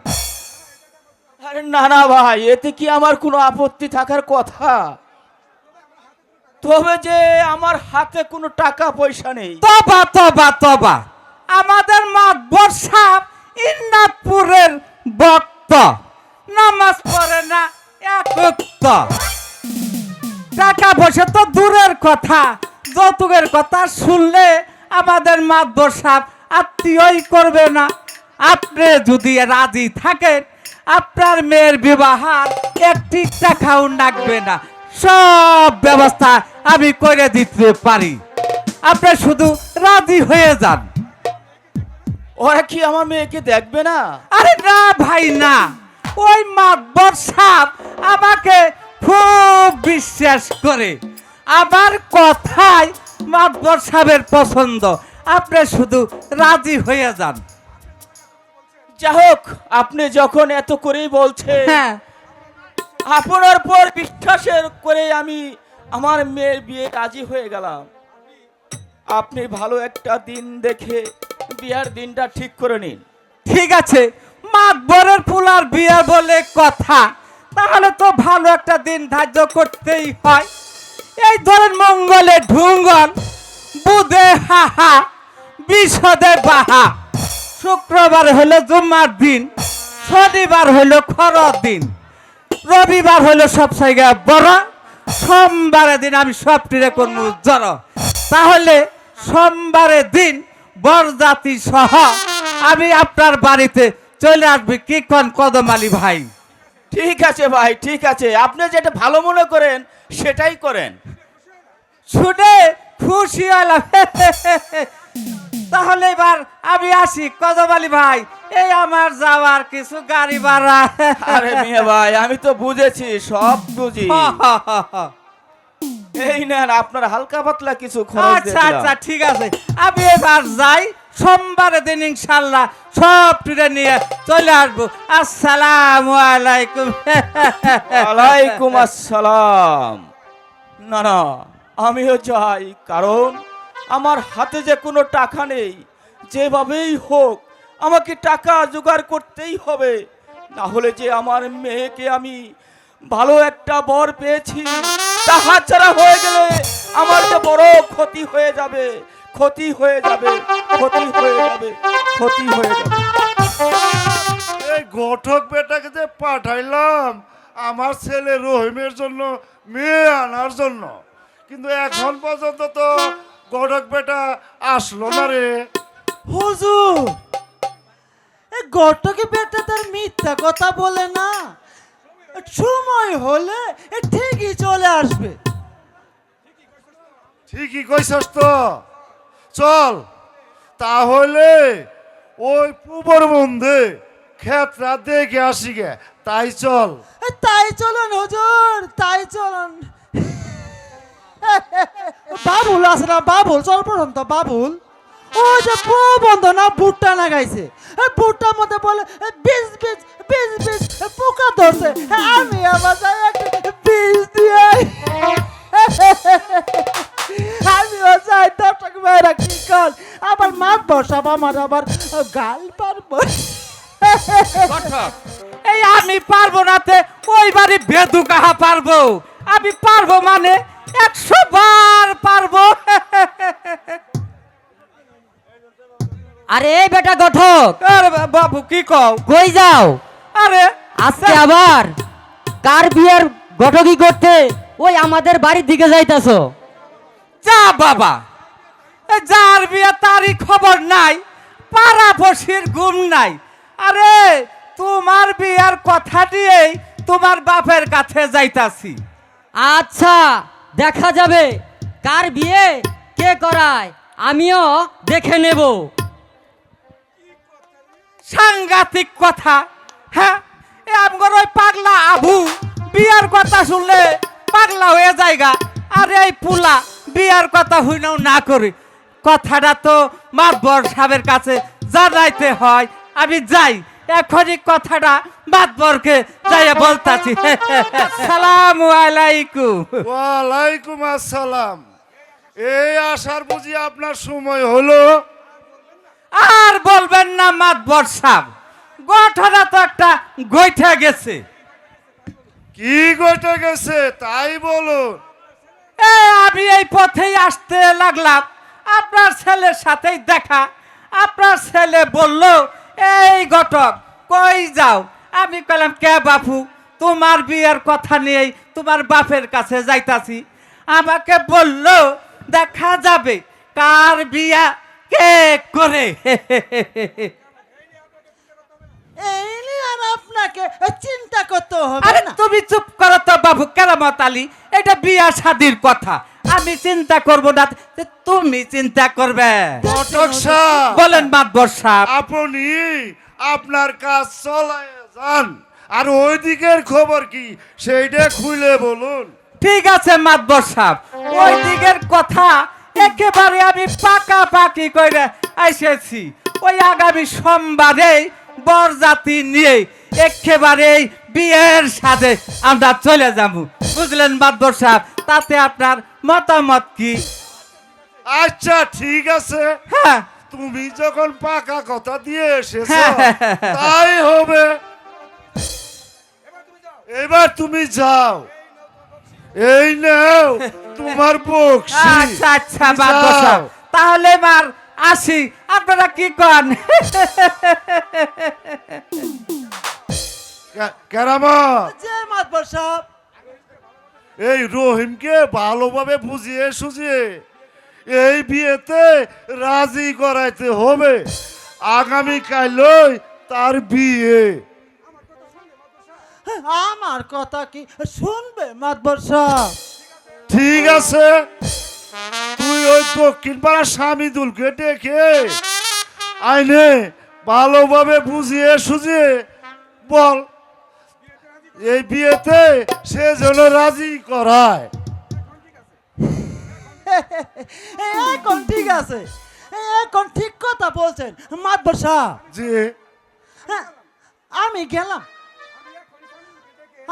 Speaker 5: আরে না না ভাই, এতে কি আমার কোনো আপত্তি থাকার কথা? তবে যে আমার হাতে কোনো টাকা পয়সা নেই।
Speaker 3: তবা তবা তবা, আমাদের মাতবর সাহেব ইন্নাপুরের ভক্ত, নামাজ পড়ে না এক ওয়াক্ত। টাকা পয়সা তো দূরের কথা, যৌতুকের কথা শুনলে আমাদের মাতবর সাহেব আত্মীয়ই করবে না। আপনি যদি রাজি থাকেন, আপনার মেয়ের বিবাহের একটি টাকাও লাগবে না। সব ব্যবস্থা আমি করে দিতে পারি। আপনি শুধু রাজি হয়ে যান।
Speaker 5: ওরা কি আমার মেয়েকে দেখবে না?
Speaker 3: আরে না ভাই না, ওই মাতবর সাহেব আমাকে খুব বিশ্বাস করে। আমার কথাই মাতবর সাহেবের পছন্দ। আপনি শুধু রাজি হয়ে যান।
Speaker 5: যা হোক, আপনি যখন এত করেই বলছেন,
Speaker 3: হ্যাঁ,
Speaker 5: আপনার পর বিশ্বাসের করে আমি আমার মেয়ের বিয়ে রাজি হয়ে গেলাম। আপনি ভালো একটা দিন দেখে বিয়ার দিনটা ঠিক করে নিন।
Speaker 3: ঠিক আছে, মাতবরের ফুলার বিয়ে বলে কথা, তাহলে তো ভালো একটা দিন ধার্য করতেই হয়। এই ধরেন মঙ্গলে ঢুঙ্গল, বুধে হাহা, বিশদে বাহা, শুক্রবার হলো জুম্মার দিন, শনিবার হলো খরার দিন, রবিবার হলো সব জায়গায় বড়, সোমবারের দিন আমি সব টিরে করবো জড়। তাহলে সোমবারের দিন বরযাত্রী সহ আমি আপনার বাড়িতে চলে আসবি, কি কোন কদম আলী ভাই?
Speaker 5: ঠিক আছে ভাই, ঠিক আছে, আপনি যেটা ভালো মনে করেন সেটাই করেন।
Speaker 3: শুনে খুশি হলাম। তাহলে এবার আমি আসি কদম আলী ভাই, এই আমার যাওয়ার কিছু গাড়ি ভাড়া।
Speaker 5: আরে মিয়া ভাই, আমি তো বুঝেছি, সব বুঝি। এই নেন আপনার হালকা পাতলা কিছু খরচ দিয়ে
Speaker 3: আচ্ছা আচ্ছা
Speaker 5: দিলাম।
Speaker 3: ঠিক আছে, আমি এবার যাই, সোমবারের দিন ইনশাল্লাহ সব টুরে নিয়ে চলে আসবো। আসসালামু আলাইকুম।
Speaker 5: ওয়ালাইকুম আসসালাম। না না, আমিও যাই, কারণ আমার হাতে যে কোনো টাকা নেই। যেভাবেই হোক আমাকে টাকা জোগাড় করতেই হবে, না হলে যে আমার মেয়েকে আমি ভালো একটা বর পেয়েছি তা হাতছাড়া হয়ে গেলে আমার যে বড় ক্ষতি হয়ে যাবে, ক্ষতি হয়ে যাবে, ক্ষতি হয়ে যাবে, ক্ষতি হয়ে যাবে।
Speaker 4: এই ঘটক বেটাকে যে পাঠাইলাম আমার ছেলে রহিমের জন্য মেয়ে আনার জন্য, কিন্তু এখন পর্যন্ত তো ঘটক বেটা আসলো না রে।
Speaker 2: হুজুর, এই গটকে বেটা তার মিথ্যা কথা বলে না, সময় হলে এ ঠিকই চলে আসবে।
Speaker 4: ঠিকই কইছস তো, চল তাহলে ওই পুবর বন্ধে ক্ষেত্রা দেখে আসি গে, তাই চল।
Speaker 2: তাই চলুন হুজুর, তাই চলুন। বাবুল আছে না, বাবুল চল পর্যন্ত, বাবুল ও যে প্রবন্ধ না ভুট্টা না গাইছে, ভুট্টার মধ্যে বলে বীজ বীজ বীজ বীজ পোকা ধরছে, আমি আবার যাই একটা বীজ দিয়ে আমিও যাই, দর্শক ভাইরা কি কর, আবার মাত বসাব, আমার আবার গাল পারবো।
Speaker 3: ঘটক, এই আমি পারবো নাতে ওই বাড়ি বেদু কাহা পারবো, আমি পারবো মানে 100 বার পারবো।
Speaker 1: আরে এই বেটা গঠক,
Speaker 3: আরে বাবু কি কও?
Speaker 1: কই যাও?
Speaker 3: আরে
Speaker 1: আজকে আবার কার বিয়ের গঠকি করতে ওই আমাদের বাড়ির দিকে যাইতাছো?
Speaker 3: যা বাবা, এ যার বিয়ে তারই খবর নাই, পাড়া বসির ঘুম নাই। আরে তোমার বিয়ার কথা দিয়েই তোমার বাপের কাছে যাইতাছি।
Speaker 1: আচ্ছা, দেখা যাবে কার বিয়ে কে করায়, আমিও দেখে নেব।
Speaker 3: সাংঘাতিক কথা। হ্যাঁ, এ আমগর ওই পাগলা আবু বিয়ার কথা শুনলে পাগলা হয়ে যায়গা, আর এই পুলা বিয়ার কথা হইনাও না করে, কথাটা তো মাতবর সাহেবের কাছে জানাইতে হয়। আমি যাই, এখনই কথাটা মাতবরকে যাইয়া বলতাছি। সালামু আলাইকুম।
Speaker 4: ওয়ালাইকুম আসসালাম। এই আসার বুঝি আপনার সময় হলো?
Speaker 3: আর বলবেন না মাতবর সাহেব, গঠনা তো একটা গইঠা গেছে।
Speaker 4: কি ঘটে গেছে তাই বলুন।
Speaker 3: আমি এই পথেই আসতে লাগলাম, আপনার ছেলের সাথেই দেখা। আপনার ছেলে বলল, এই ঘটক কই যাও? আমি কইলাম, কে বাপু, তোমার বিয়ের কথা নিয়েই তোমার বাপের কাছে যাইতাছি। আমাকে বলল, দেখা যাবে কার বিয়া কে করে।
Speaker 2: এই নিয়ে আর আপনাকে চিন্তা করতে হবে
Speaker 3: আরে
Speaker 2: না।
Speaker 3: তুমি চুপ করো তো বাবু, কেরামত আলী, এটা বিয়া শাদির কথা, আমি চিন্তা করব না, তুমি চিন্তা করবে।
Speaker 4: ঘটক সাহেব,
Speaker 3: বলেন মাতবর সাহেব।
Speaker 4: আপনি আপনার কাজ চলায় যান, আর ওই দিকের খবর কি সেইটা খুলে বলুন।
Speaker 3: ঠিক আছে মাতবর সাহেব, ওই দিকের কথা একেবারে আমি পাকাপাকি করে এসেছি। ওই আগামী সোমবারে বরযাত্রী নিয়ে একেবারে বিয়ের সাথে আমরা চলে যাব, বুঝলেন মাতবর সাহেব? তাতে আপনার মতামত কি?
Speaker 4: আচ্ছা ঠিক আছে,
Speaker 3: হ্যাঁ
Speaker 4: তুমি যখন পাকা কথা দিয়ে এসেছো
Speaker 3: হ্যাঁ।
Speaker 4: তাই হবে। এবার তুমি যাও, এই নাও তোমার বকশি।
Speaker 3: আচ্ছা আচ্ছা বাদ
Speaker 4: যাও।
Speaker 3: তাহলে এবার আসি, আপনারা কি কন?
Speaker 4: কেরামত,
Speaker 2: যে মাতবর সাহেব,
Speaker 4: এই রহিমকে ভালোভাবে বুঝিয়ে সুঝিয়ে এই বিয়েতে রাজি করাইতে হবে। আগামী কালই তার বিয়ে।
Speaker 2: আমার কথা কি শুনবে মাতবর সাহেব?
Speaker 4: ঠিক আছে, তুই ওই দক্ষিণ পাড়া স্বামীদুলকে ডেকে আইনে ভালোভাবে বুঝিয়ে সুঝিয়ে বল এই বিয়েতে সে যেন রাজি করায়।
Speaker 2: এখন ঠিক আছে, এখন ঠিক কথা বলছেন মাতবর সাহেব।
Speaker 4: যে
Speaker 2: হ্যাঁ, আমি গেলাম,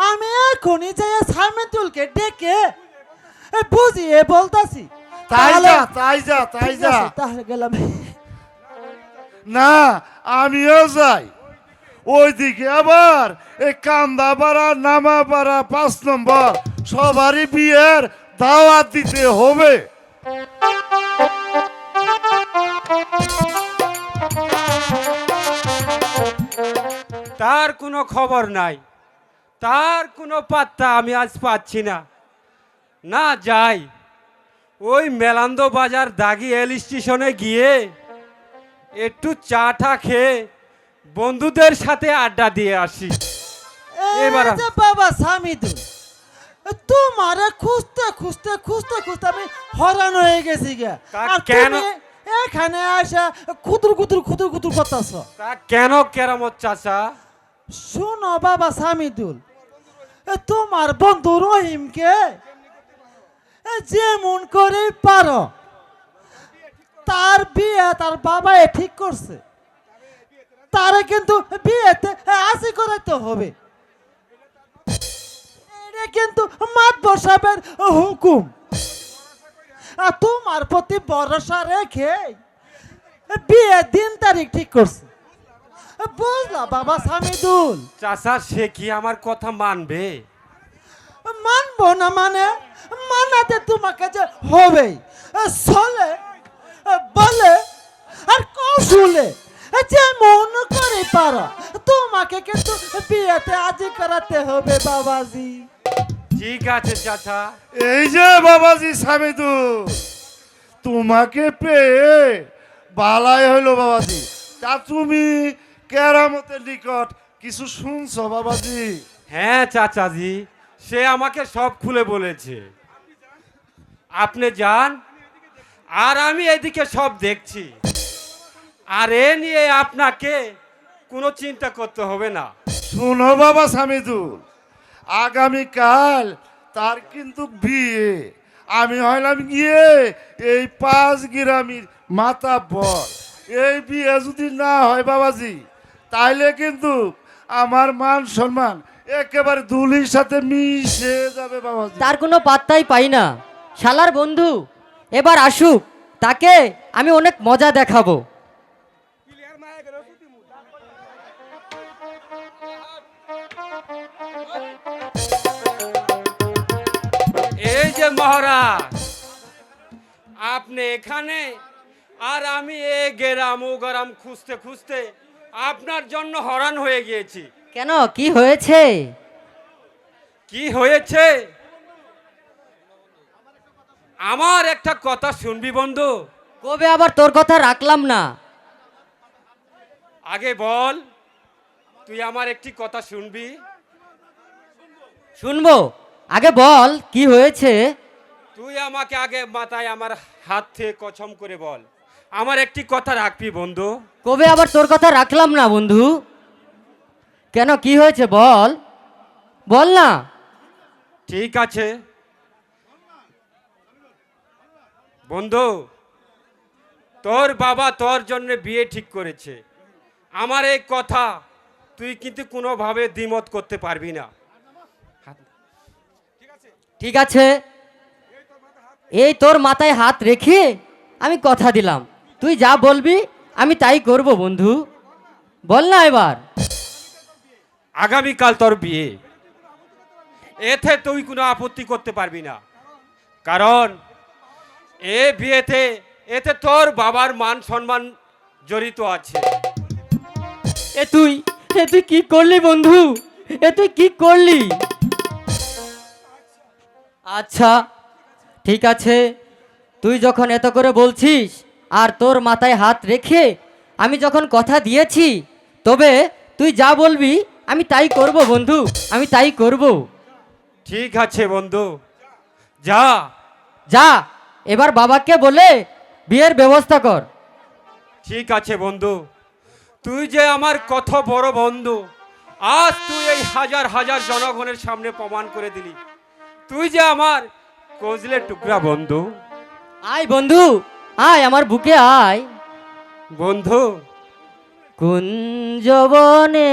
Speaker 2: আমি এখনই যাই সামিদুলকে ডেকে বুঝিয়ে বলতাছি।
Speaker 4: তাই যা তাই যা তাই
Speaker 2: ঠিক
Speaker 4: যা।
Speaker 2: আছে, তাহলে গেলাম।
Speaker 4: না, আমিও যাই ওইদিকে। আবার এই কান্দাপাড়া নামাপাড়া 5 নম্বর সবারই বিয়ের দাওয়াত দিতে হবে।
Speaker 7: তার কোনো খবর নাই, তার কোনো পাত্তা আমি আজ পাচ্ছি না। না যাই, ওই মেলান্দ বাজার দাগি এল স্টেশনে গিয়ে একটু চা টা খেয়ে বন্ধুদের সাথে আড্ডা দিয়ে আসি। এবার
Speaker 2: এই যে বাবা সামিদুল, তোমারে খুঁজতে খুঁজতে খুঁজতে খুঁজতে আমি হরান হয়ে গেছি গে।
Speaker 7: তা
Speaker 2: আর
Speaker 7: কেন?
Speaker 2: তুমি এখানে আসা খুতুর খুতুর খুতুর খুতুর করতেছ।
Speaker 7: তা কেন কেরামত চাচা?
Speaker 2: শোনো বাবা সামিদুল, তোমার বন্ধু রহিমকে যেমন করে পারো তার বিয়ে তার বাবা ঠিক করছে, তারে কিন্তু বিয়েতে আসি করাইতে হবে। এটা কিন্তু মাতবর সাহেবের হুকুম। আর তোমার প্রতি ভরসা রেখে বিয়ে দিন তারিখ ঠিক করছে, বুঝলা বাবা সামিদুল?
Speaker 7: চাচা সে কি আমার কথা মানবে?
Speaker 2: মানবো না মানে? মানাতে তোমাকে যে হবে, চলে বলে আর কৌশলে যেমন করে পারো তোমাকে কিন্তু বিয়েতে আজি করাতে হবে বাবাজি।
Speaker 7: ঠিক আছে চাচা।
Speaker 4: এই যে বাবাজি সামিদুল, তোমাকে পেয়ে বালাই হইলো বাবাজি। তা তুমি কেরামতের নিকট কিছু শুনছো বাবাজি?
Speaker 7: হ্যাঁ চাচাজি, সে আমাকে সব খুলে বলেছে। আপনি যান, আর আমি এদিকে সব দেখছি। আর এ নিয়ে আপনাকে কোনো চিন্তা করতে হবে না।
Speaker 4: শোনো বাবা সামিদুল, আগামীকাল তার কিন্তু বিয়ে। আমি হইলাম গিয়ে এই 5 গ্রামের মাতাব্বর। এই বিয়ে যদি না হয় বাবাজি, তাইলে কিন্তু আমার মান সম্মান একেবারে ধুলির সাথে মিশে যাবে বাবাজি।
Speaker 8: তার কোনো পাত্তাই পাই না। শালার বন্ধু এবার আসুক, তাকে আমি অনেক মজা দেখাবো।
Speaker 7: এই যে মহারাজ, আপনি এখানে, আর আমি এ গেরাম ও গেরাম খুঁজতে খুঁজতে আপনার জন্য হরান হয়ে গিয়েছি।
Speaker 8: কেন, কি হয়েছে?
Speaker 7: কি হয়েছে? আমার একটা কথা শুনবি বন্ধু?
Speaker 8: কবে আবার তোর কথা রাখলাম না।
Speaker 7: আগে বল, তুই আমার একটি কথা শুনবি?
Speaker 8: শুনবো, আগে বল কি হয়েছে।
Speaker 7: তুই আমাকে আগে মাথায় আমার হাত থেকে কসম করে বল, আমার একটি কথা রাখবি বন্ধু?
Speaker 8: কবে আবার তোর কথা রাখলাম না বন্ধু। কেন, কি হয়েছে বল, বল না।
Speaker 7: ঠিক আছে বন্ধু, তোর বাবা তোর জন্য বিয়ে ঠিক করেছে। আমার এই কথা তুই কিন্তু কোনোভাবে দ্বিমত করতে পারবি না।
Speaker 8: ঠিক আছে, এই তোর মাথায় হাত রেখে আমি কথা দিলাম, তুই যা বলবি আমি তাই করব বন্ধু। বল না এবার।
Speaker 7: আগামীকাল তোর বিয়ে, এতে তুই কোনো আপত্তি করতে পারবি না, কারণ এতে তোর বাবার মান সম্মান জড়িত আছে।
Speaker 8: এ তুই কি করলি বন্ধু? এ তুই কি করলি? আচ্ছা ঠিক আছে, তুই যখন এত করে বলছিস আর তোর মাথায় হাত রেখে আমি যখন কথা দিয়েছি, তবে তুই যা বলবি আমি তাই করব বন্ধু, আমি তাই করব।
Speaker 7: ঠিক আছে বন্ধু, যা।
Speaker 8: যা, এবার বাবাকে বলে বিয়ের ব্যবস্থা কর।
Speaker 7: ঠিক আছে বন্ধু, তুই যে আমার কত বড় বন্ধু, আজ তুই এই হাজার হাজার জনগণের সামনে প্রমাণ করে দিলি তুই যে আমার কজলের টুকরা বন্ধু।
Speaker 8: আয় বন্ধু, আয় আমার বুকে আয়
Speaker 7: বন্ধু।
Speaker 8: কুঞ্জবনে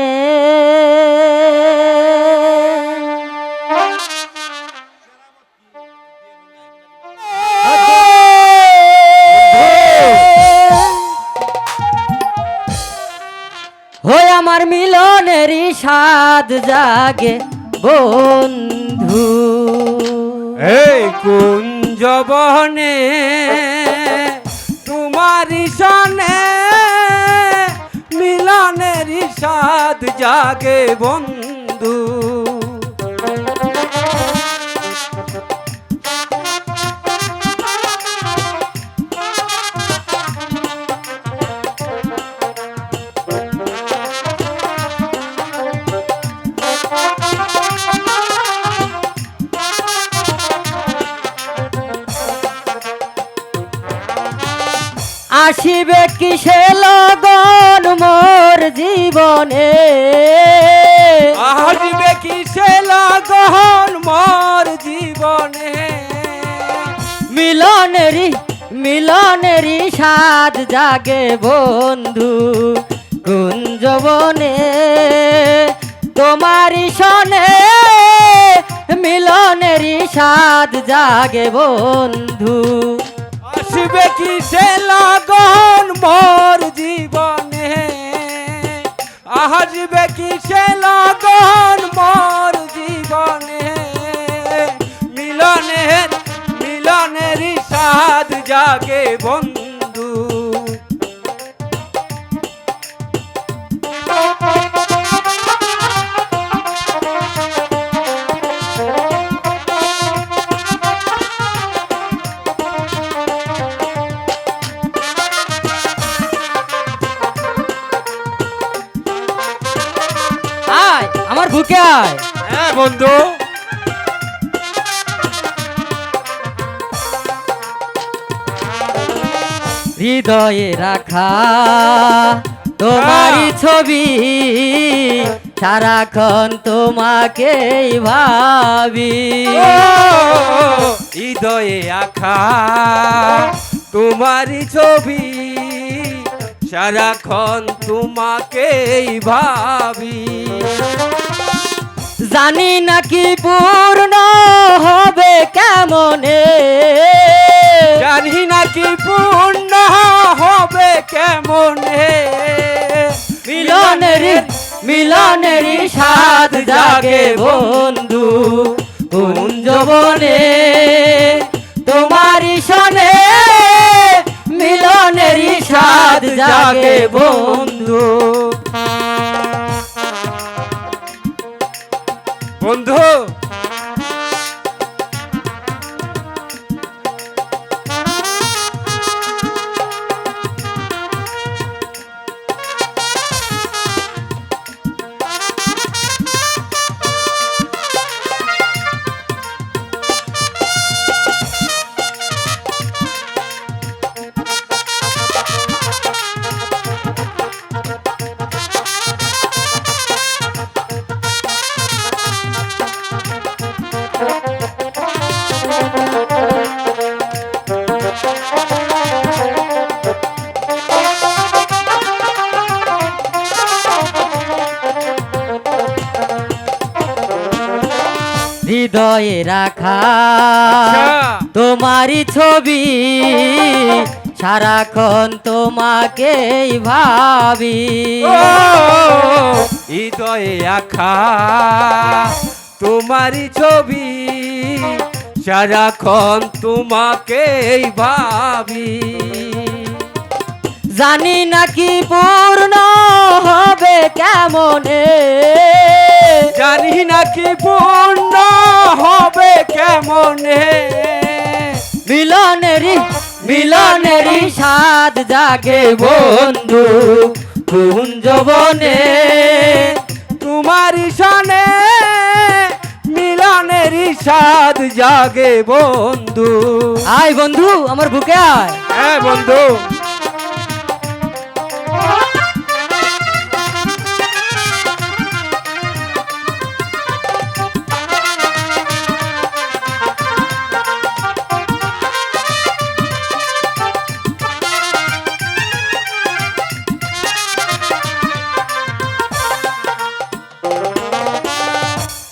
Speaker 8: হই আমার মিলনেরই স্বাদ জাগে বন্ধু।
Speaker 7: এই কুঞ্জবনে তোমারি সনে মিলনের স্বাদ জাগে বন্ধু।
Speaker 8: আসিবে কিসে লগন মোর জীবনে,
Speaker 7: আসবে কিসে লাগন মোর জীবনে,
Speaker 8: মিলনেরই স্বাদ জাগে বন্ধু কুঞ্জবনে। তোমারি সনে মিলনেরই স্বাদ জাগে বন্ধু।
Speaker 7: আসবে কিসে লাগন মোর জীবনে, আসবে কিসে লাগন মোর জীবনে, মিলনের স্বাদ জাগে বন্ধু।
Speaker 8: আয় আমার বুকে আয়।
Speaker 7: হ্যাঁ বন্ধু।
Speaker 8: হৃদয়ে রাখা তোমারই ছবি, সারাক্ষণ তোমাকেই ভাবি।
Speaker 7: হৃদয়ে আঁকা তোমারই ছবি, সারাক্ষণ তোমাকেই ভাবি।
Speaker 8: জানি নাকি পূর্ণ হবে কেমনে,
Speaker 7: জানি নাকি পূর্ণ হবে কেমনে,
Speaker 8: মিলনেরই স্বাদ জাগে বন্ধু কুঞ্জবনে। তোমারই সনে মিলনেরই স্বাদ জাগে বন্ধু।
Speaker 7: বন্ধু
Speaker 8: হৃদয়ে রাখা
Speaker 7: আচ্ছা।
Speaker 8: তোমারই ছবি সারাক্ষণ তোমাকেই ভাবি।
Speaker 7: ও হৃদয়ে আঁকা তোমারই ছবি সারাক্ষণ তোমাকেই ভাবি।
Speaker 8: জানি নাকি পূর্ণ হবে কেমনে,
Speaker 7: জানি নাকি পূর্ণ হবে কেমনে,
Speaker 8: মিলনেরই মিলনেরই স্বাদ জাগে বন্ধু কুঞ্জবনে।
Speaker 7: তোমারই সনে মিলনেরই স্বাদ জাগে বন্ধু।
Speaker 8: আয় বন্ধু আমার বুকে আয়।
Speaker 7: হ্যাঁ বন্ধু।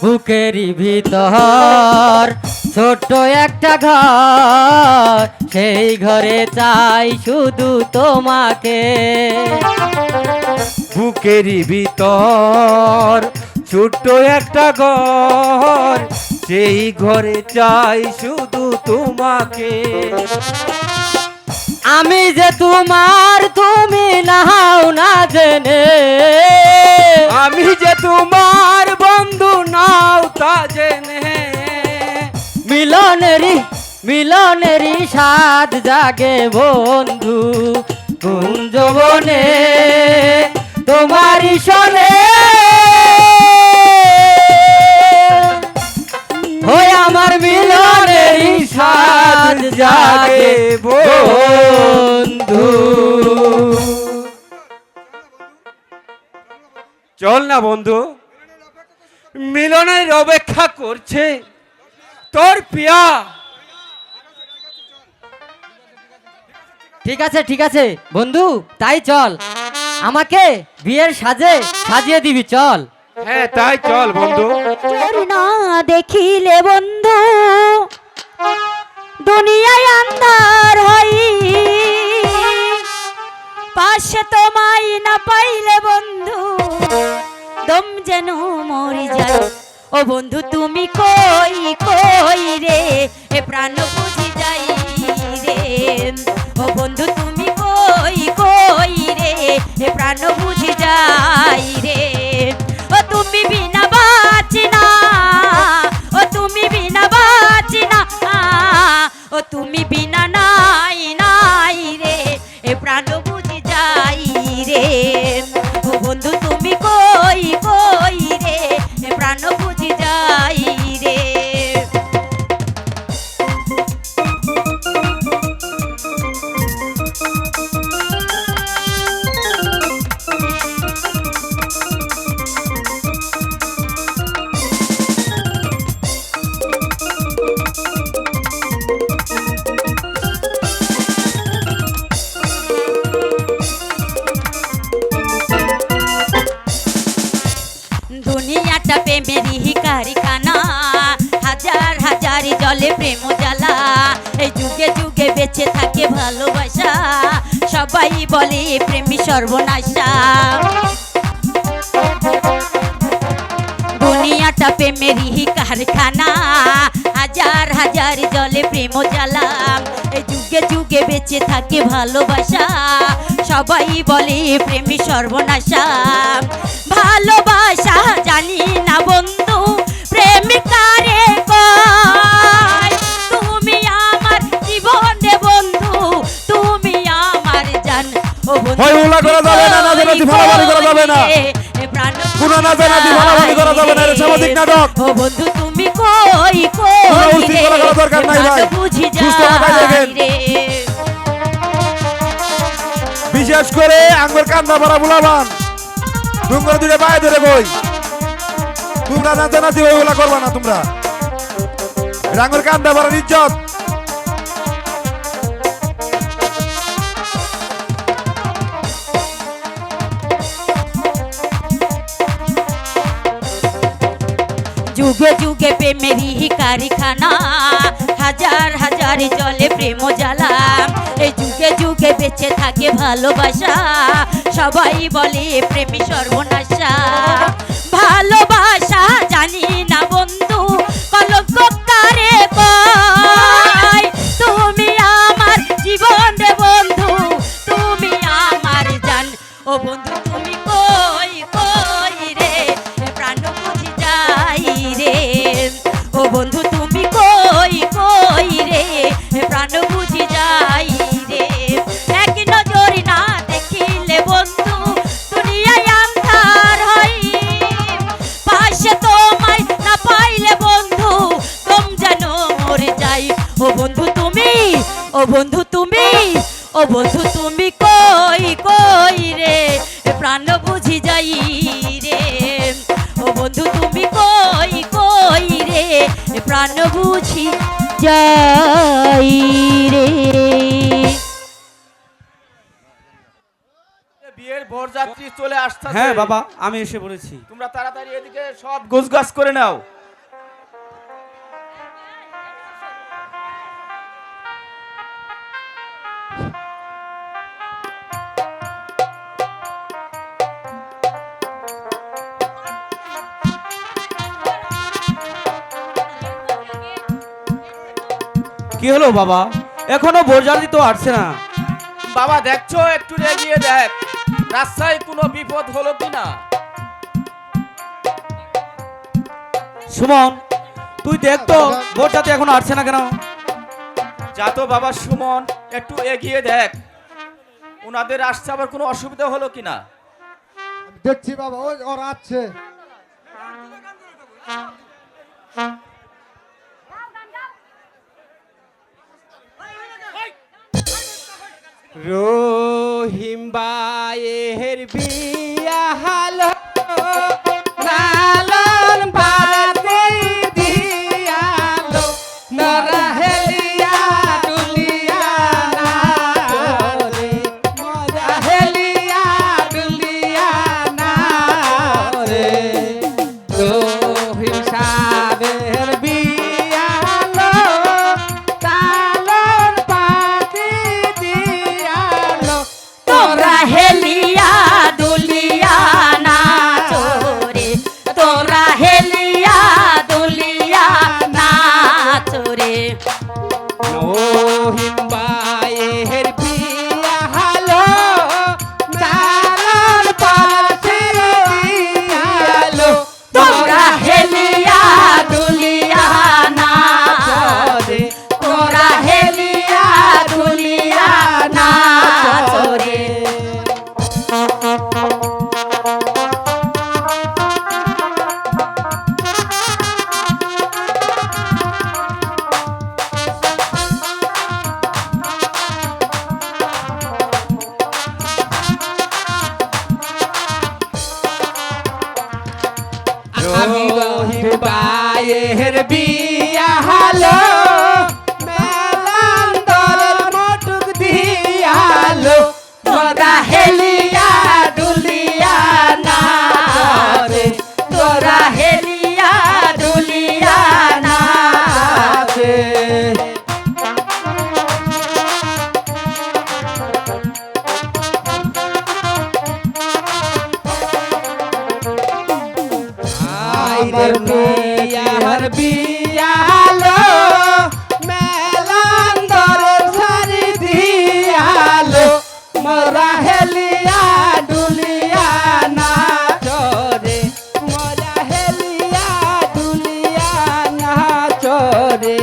Speaker 8: বুকেরই ভিতর ছোট্ট একটা ঘর, সেই ঘরে চাই শুধু তোমাকে।
Speaker 7: বুকেরই ভিতর ছোট্ট একটা ঘর, সেই ঘরে চাই শুধু তোমাকে।
Speaker 8: আমি যে তোমার তুমি নাও না জেনে,
Speaker 7: আমি যে তোমার বন্ধু নাও তা জেনে,
Speaker 8: মিলনেরই মিলনেরই স্বাদ জাগে বন্ধু কুঞ্জবনে। তোমারই শোনে হয়ে আমার মিলনেরই স্বাদ জাগে বন্ধু।
Speaker 7: চল না বন্ধু, মিলনের অপেক্ষা করছে তোর পিয়া।
Speaker 8: ঠিক আছে বন্ধু, তাই চল, আমাকে বিয়ের সাজে সাজিয়ে দিবি চল।
Speaker 7: হ্যাঁ তাই চল বন্ধু।
Speaker 1: তোর না দেখিলে বন্ধু দুনিয়ায় আন্ধার হই, পাশে তোমায় না পাইলে বন্ধু দম যেন মরি যায়। ও বন্ধু তুমি কই কই রে, এ প্রাণ বুঝি যাই রে। ও বন্ধু তুমি কই কই রে, এ প্রাণ বুঝি যাই রে। ও তুমি বিনা বাঁচি না, ও তুমি বিনা বাঁচি না, ও তুমি বিনা নাই নাই রে, এ প্রাণ বুঝি যাই রে। ও বন্ধু তুমি কই কই রে, এ প্রাণ বুঝি যাই রে। দুনিয়াটা প্রেমেরই কারখানা, হাজার হাজার জলে প্রেম জ্বালা। এই যুগে যুগে বেঁচে থাকে ভালোবাসা, সবাই বলে প্রেমী সর্বনাশা। দুনিয়াটা প্রেমেরই কারখানা, হাজার হাজার জলে প্রেম জ্বালা। এই যুগে যুগে বেঁচে থাকে ভালোবাসা, সবাই বলে প্রেমী সর্বনাশা। ভালোবাসা জানি না বন্ধু প্রেমিকারে কয়, তুমি আমার জীবনে বন্ধু, তুমি আমার জান। ও বন্ধু
Speaker 4: হয় ওলা করা যাবে না, নাজানাতি ভাগাভাগি করা যাবে না। কোনো নাজানাতি ভাগাভাগি করা যাবে না, এটা সামাজিক নাটক।
Speaker 1: ও বন্ধু তুমি কই কই
Speaker 4: কোনো উশৃঙ্খলা করার দরকার নাই ভাই,
Speaker 1: বুঝি
Speaker 4: সুস্থ মাথায়
Speaker 1: যাই
Speaker 4: দেখেন।
Speaker 1: রে।
Speaker 4: বিশেষ করে আঙ্গুর কান্দা ভরা বুলাবান তোমরা দুটো পায়ে ধরে বই, তোমরা নাচানাচি ওইগুলা করবা না। তোমরা আঙ্গুর কান্দা ভরার ইজ্জত।
Speaker 1: যুগ যুগে যুগে প্রেমেরই কারখানা, হাজার হাজার জলে প্রেম জ্বালা। এই যুগে যুগে বেঁচে থাকে ভালোবাসা, সবাই বলে প্রেমী সর্বনাশা। ভালোবাসা জানি না বন্ধু কলঙ্ক কারে কয়, তুমি আমার জীবন রে বন্ধু, তুমি আমার জান। ও বন্ধু তুমি কই কই রে, প্রাণ বুঝি যাই রে। ও বন্ধু তুমি কই কই রে, প্রাণ বুঝি যাই রে। এক নজর না দেখিলে বন্ধু দুনিয়ায় আন্ধার হয়, পাশে তোমায় না পাইলে বন্ধু তোম যেন মরে যাই। ও বন্ধু তুমি, ও বন্ধু তুমি, ও বন্ধু তুমি কই কই রে, প্রাণ বুঝি যাই রে। ও বন্ধু তুমি কই কই রে, প্রাণ বুঝি যাই রে।
Speaker 5: বিয়ের বরযাত্রী চলে আসছে।
Speaker 7: হ্যাঁ বাবা, আমি এসে পড়েছি।
Speaker 5: তোমরা তাড়াতাড়ি এদিকে সব গোছগাছ করে নাও।
Speaker 7: কি হলো বাবা, এখনো বরযাত্রী তো আসছে না?
Speaker 5: বাবা দেখছো, একটু এগিয়ে দেখ রাস্তায় কোনো বিপদ হলো কিনা।
Speaker 7: সুমন, তুই দেখ তো বরযাত্রী এখনো আসছে না কেন?
Speaker 5: যা তো বাবা সুমন, একটু এগিয়ে দেখ ওনাদের আসছে আবার কোনো অসুবিধা হলো কিনা।
Speaker 2: দেখছি বাবা, ওই ওরা আছে।
Speaker 3: রহিম বায়ের বিয়া হলো, লালন পাতে দিয়ালো, নরা হেলিয়া দুলিয়া না রে, মরা হেলিয়া দুলিয়া না রে। রহিম সাহেবের বিয়া হলো, লালন পাতে দিয়ালো,
Speaker 1: তোরা হেলিয়া দুলিয়া না চোরে, তোরা হেলিয়া দুলিয়া না চোরে।
Speaker 3: রহিম বায়ের বিয়া হলো, লালন পাতে দিয়ালো,
Speaker 1: তোরা হেলিয়া দুলিয়া না
Speaker 3: চোরে,
Speaker 1: তোরা হেলিয়া দুলিয়া না চোরে।
Speaker 3: রহিম বায়ের বিয়া হলো, মেলান্দরের মটুক দিয়ালো,
Speaker 1: তোরা হেলিয়া দুলিয়া না রে, তোরা হেলিয়া দুলিয়া না
Speaker 3: আছে। আইরে বিয়ার বিয়ালো, মেলান্দরের সারি দিয়ালো, মোরা হেলিয়া দুলিয়া না চরে, মোরা হেলিয়া দুলিয়া না চরে।